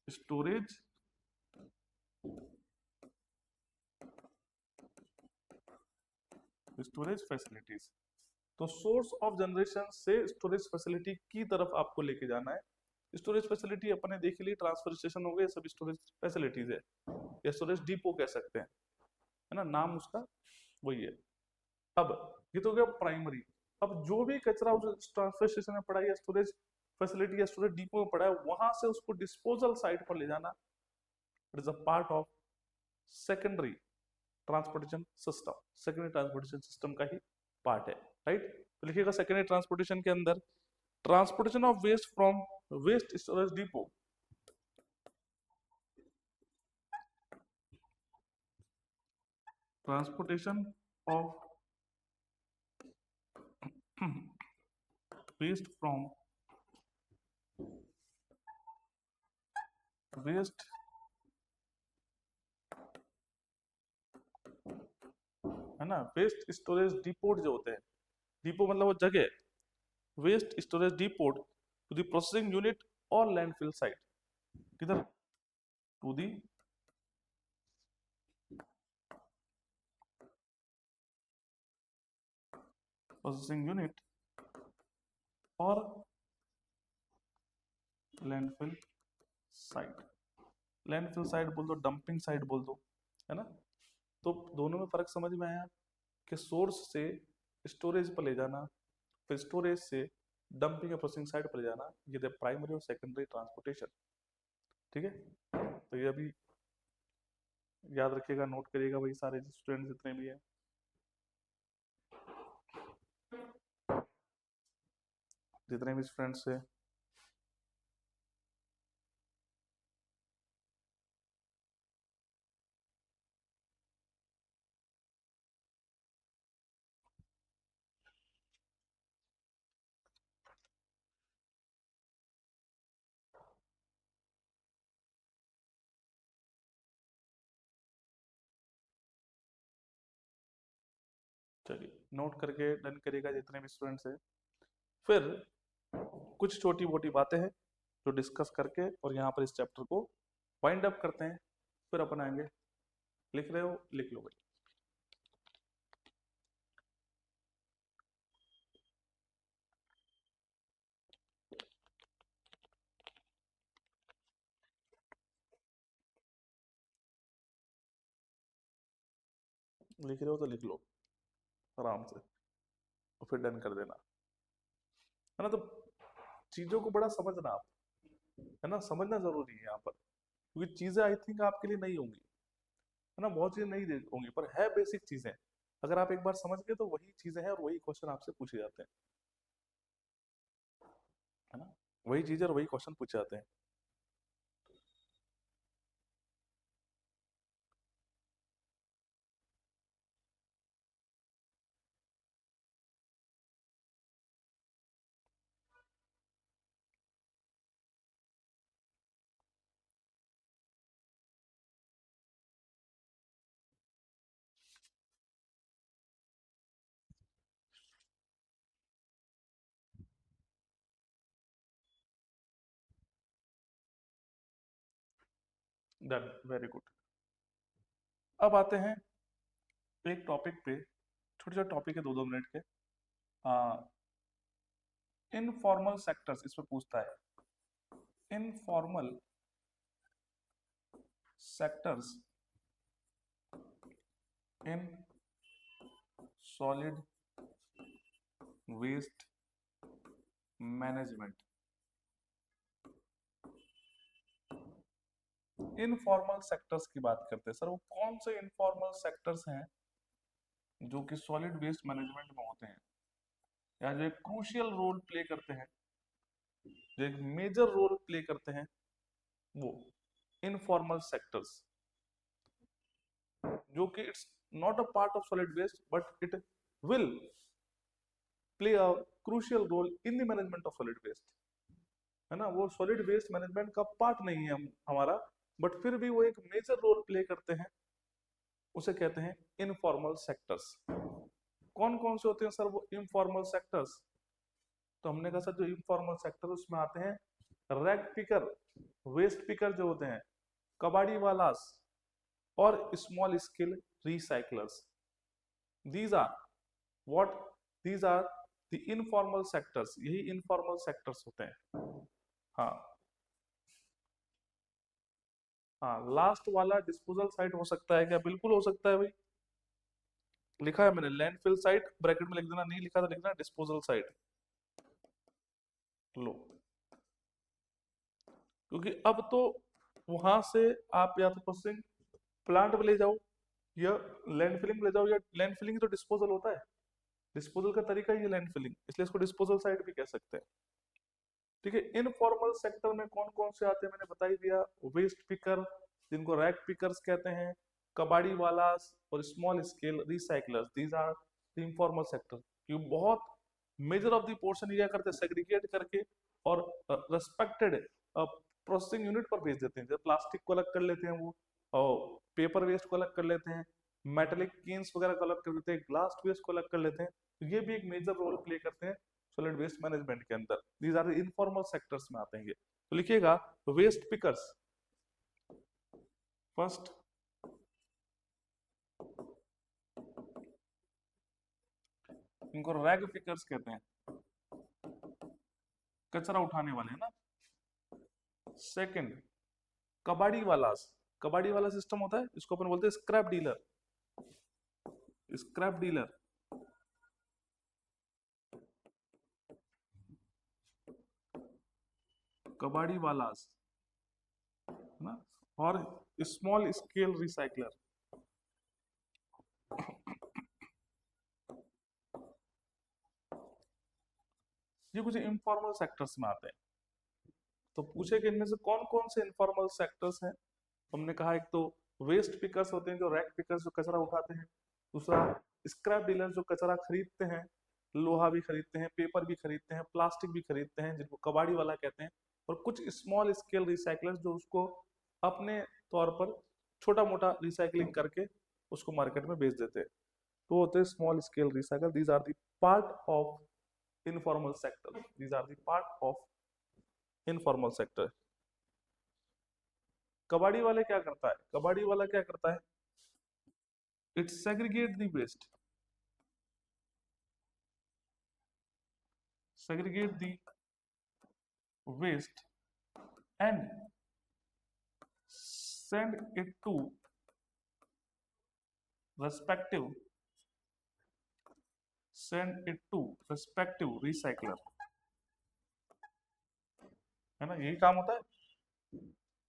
storage storage facilities. तो सोर्स ऑफ जनरेशन से स्टोरेज फैसिलिटी की तरफ आपको लेके जाना है। स्टोरेज फैसिलिटी अपने देख ली, ट्रांसफर स्टेशन हो गए, सब स्टोरेज फैसिलिटीज है, या स्टोरेज डिपो कह सकते हैं, है ना, नाम उसका वही है। अब ये तो हो गया प्राइमरी। अब जो भी कचरा उस ट्रांसफर स्टेशन में पड़ा है, या स्टोरेज फैसिलिटी या स्टोरेज डिपो में पड़ा है, वहां से उसको डिस्पोजल साइट पर ले जाना, it is a part of secondary transportation system, secondary transportation system का ही पार्ट है, राइट। तो लिखिएगा सेकेंडरी ट्रांसपोर्टेशन के अंदर, transportation of waste from waste storage depot, transportation of waste from waste, है ना, वेस्ट स्टोरेज डिपोट जो होते हैं, डिपो मतलब वो जगह, waste storage depot to the processing unit और लैंडफिल साइट, किधर, टू दी प्रोसेसिंग यूनिट और लैंडफिल साइट। लैंडफिल साइट बोल दो, डंपिंग साइट बोल दो, है ना। तो दोनों में फर्क समझ में आया कि सोर्स से स्टोरेज पर ले जाना, फिर स्टोरेज से डंपिंग या प्रोसेसिंग साइट पर ले जाना, ये प्राइमरी और सेकेंडरी ट्रांसपोर्टेशन। ठीक है, तो ये अभी याद रखिएगा, नोट करिएगा वही सारे स्टूडेंट जितने भी हैं, जितने भी स्टूडेंट्स हैं। चलिए, नोट करके डन करिएगा जितने भी स्टूडेंट्स हैं। फिर कुछ छोटी मोटी बातें हैं जो डिस्कस करके और यहाँ पर इस चैप्टर को वाइंड अप करते हैं, फिर अपन आएंगे। लिख रहे हो, लिख लो भाई। लिख रहे हो तो लिख लो आराम से, और फिर डन कर देना, है ना। तो चीजों को बड़ा समझना आप, है ना, समझना जरूरी है यहाँ पर, क्योंकि चीजें आई थिंक आपके लिए नहीं होंगी, है ना, बहुत चीजें नहीं होंगी, पर है बेसिक चीजें। अगर आप एक बार समझ गए तो वही चीजें हैं और वही क्वेश्चन आपसे पूछे जाते हैं, है ना, वही चीजें और वही क्वेश्चन पूछे जाते हैं। Done, very good. अब आते हैं एक टॉपिक पे, छोटे छोटे टॉपिक है 2-2 मिनट के। इनफॉर्मल सेक्टर्स इस पे पूछता है, informal sectors in solid waste management. Informal sectors की बात करते हैं सर, वो कौन से इनफॉर्मल सेक्टर्स हैं जो कि सॉलिड वेस्ट मैनेजमेंट में होते हैं, या जो एक क्रूशियल रोल प्ले करते हैं, जो एक मेजर रोल प्ले करते हैं, वो इनफॉर्मल सेक्टर्स, जो कि it's not a part of solid waste but it will play a crucial role in the management of solid waste, है ना। वो सॉलिड वेस्ट मैनेजमेंट का पार्ट नहीं है हमारा, बट फिर भी वो एक मेजर रोल प्ले करते हैं, उसे कहते हैं इनफॉर्मल सेक्टर्स। कौन कौन से होते हैं सर वो इनफॉर्मल सेक्टर्स? तो हमने कहा सर जो इनफॉर्मल सेक्टर उसमें आते हैं रैग पिकर, वेस्ट पिकर जो होते हैं, कबाड़ी वालास और small scale recyclers. These are what, these are the informal sectors, यही इनफॉर्मल सेक्टर्स होते हैं। हाँ हाँ, लास्ट वाला डिस्पोजल साइट हो सकता है क्या? बिल्कुल हो सकता है भाई, लिखा है मैंने लैंडफिल साइट, ब्रैकेट में लिख देना, नहीं लिखा तो लिखना डिस्पोजल साइट। लो, क्योंकि अब तो वहां से आप या तो प्रोसेसिंग प्लांट में ले जाओ या लैंडफिलिंग ले जाओ, या लैंडफिलिंग तो डिस्पोजल होता है, डिस्पोजल का तरीका ही है लैंडफिलिंग, इसलिए इसको डिस्पोजल साइट भी कह सकते हैं। ठीक है, इनफॉर्मल सेक्टर में कौन कौन से आते हैं मैंने बता ही दिया, वेस्ट पिकर जिनको रैक पिकर्स कहते हैं, कबाड़ी वालास और small scale recyclers, these are the informal sector. क्यों? बहुत मेजर ऑफ द पोर्शन लिया करते हैं सेग्रीगेट करके और रेस्पेक्टेड प्रोसेसिंग यूनिट पर भेज देते हैं। जब प्लास्टिक को अलग कर लेते हैं वो, और पेपर वेस्ट को अलग कर लेते हैं, मेटेलिक केन्स वगैरह को अलग कर देते हैं, ग्लास वेस्ट को अलग कर लेते हैं, तो ये भी एक मेजर रोल प्ले करते हैं सॉलिड वेस्ट मैनेजमेंट के अंदर। These are the informal sectors में आते हैं ये। तो लिखिएगा वेस्ट पिकर्स फर्स्ट, इनको रैग पिकर्स कहते हैं, कचरा उठाने वाले, है ना। सेकंड, कबाड़ी वालास, कबाड़ी वाला सिस्टम होता है, इसको अपन बोलते हैं स्क्रैप डीलर, स्क्रैप डीलर। कबाड़ी वालास, है ना। और स्मॉल स्केल रिसाइकलर, ये कुछ इनफॉर्मल सेक्टर्स में आते हैं। तो पूछे कि इनमें से कौन कौन से इनफॉर्मल सेक्टर्स हैं। हमने कहा एक तो वेस्ट पिकर्स होते हैं जो रैक पिकर्स जो कचरा उठाते हैं, दूसरा स्क्रैप डीलर जो कचरा खरीदते हैं, लोहा भी खरीदते हैं, पेपर भी खरीदते हैं, प्लास्टिक भी खरीदते हैं, जिनको कबाड़ी वाला कहते हैं, और कुछ स्मॉल स्केल रिसाइकलर्स जो उसको अपने तौर पर छोटा मोटा रिसाइकलिंग करके उसको मार्केट में बेच देते हैं, तो होते हैं small scale recycle. These are the part of informal sector, these are the part of informal sector. कबाड़ी वाले क्या करता है, कबाड़ी वाला क्या करता है, it segregate the waste, segregate the waste and send it to respective, send it to respective recycler, है ना। यही काम होता है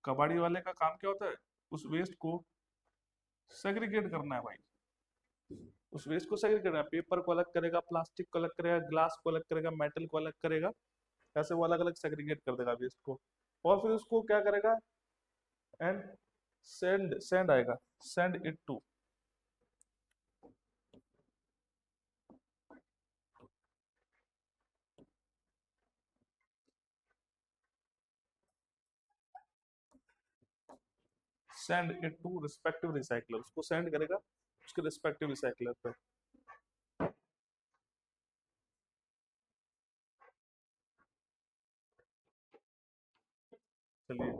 कबाड़ी वाले का, काम क्या होता है, उस वेस्ट को सेग्रीगेट करना है भाई, उस वेस्ट को सेग्रीगेट करना है, पेपर को अलग करेगा, प्लास्टिक को अलग करेगा, ग्लास को अलग करेगा, मेटल को अलग करेगा, ऐसे वो अलग अलग सेग्रीगेट कर देगा वेस्ट को, और फिर उसको क्या करेगा, एंड सेंड, सेंड आएगा, send it to, send it to respective recycler, उसको सेंड करेगा उसके रिस्पेक्टिव रिसाइकलर पे। चलिए,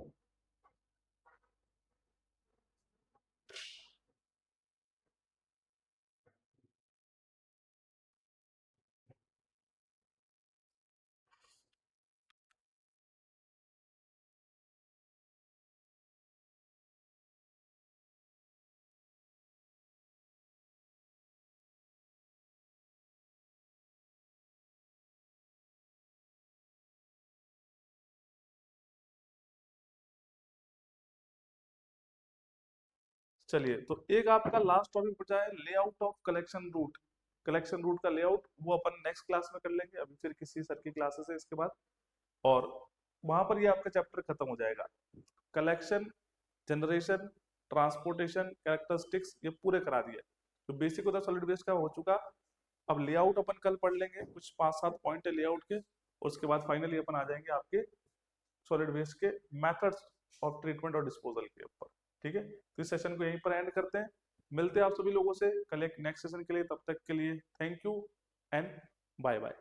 चलिए, तो एक आपका लास्ट टॉपिक बचा है layout of collection route. Collection route का लेआउट वो अपन नेक्स्ट क्लास में कर लेंगे, अभी फिर किसी सर की क्लासेस है इसके बाद, और वहां पर ये आपका चैप्टर खत्म हो जाएगा। कलेक्शन, जनरेशन, ट्रांसपोर्टेशन, कैरेक्टरिस्टिक्स ये पूरे करा दिए। तो बेसिक होता सॉलिड वेस्ट का हो चुका। अब लेआउट अपन कल पढ़ लेंगे, कुछ 5-7 पॉइंट है लेआउट के, और उसके बाद फाइनली अपन आ जाएंगे आपके सॉलिड वेस्ट के मेथड्स ऑफ ट्रीटमेंट और डिस्पोजल के ऊपर। ठीक है, तो इस सेशन को यहीं पर एंड करते हैं। मिलते हैं आप सभी लोगों से कल एक नेक्स्ट सेशन के लिए, तब तक के लिए thank you and bye bye.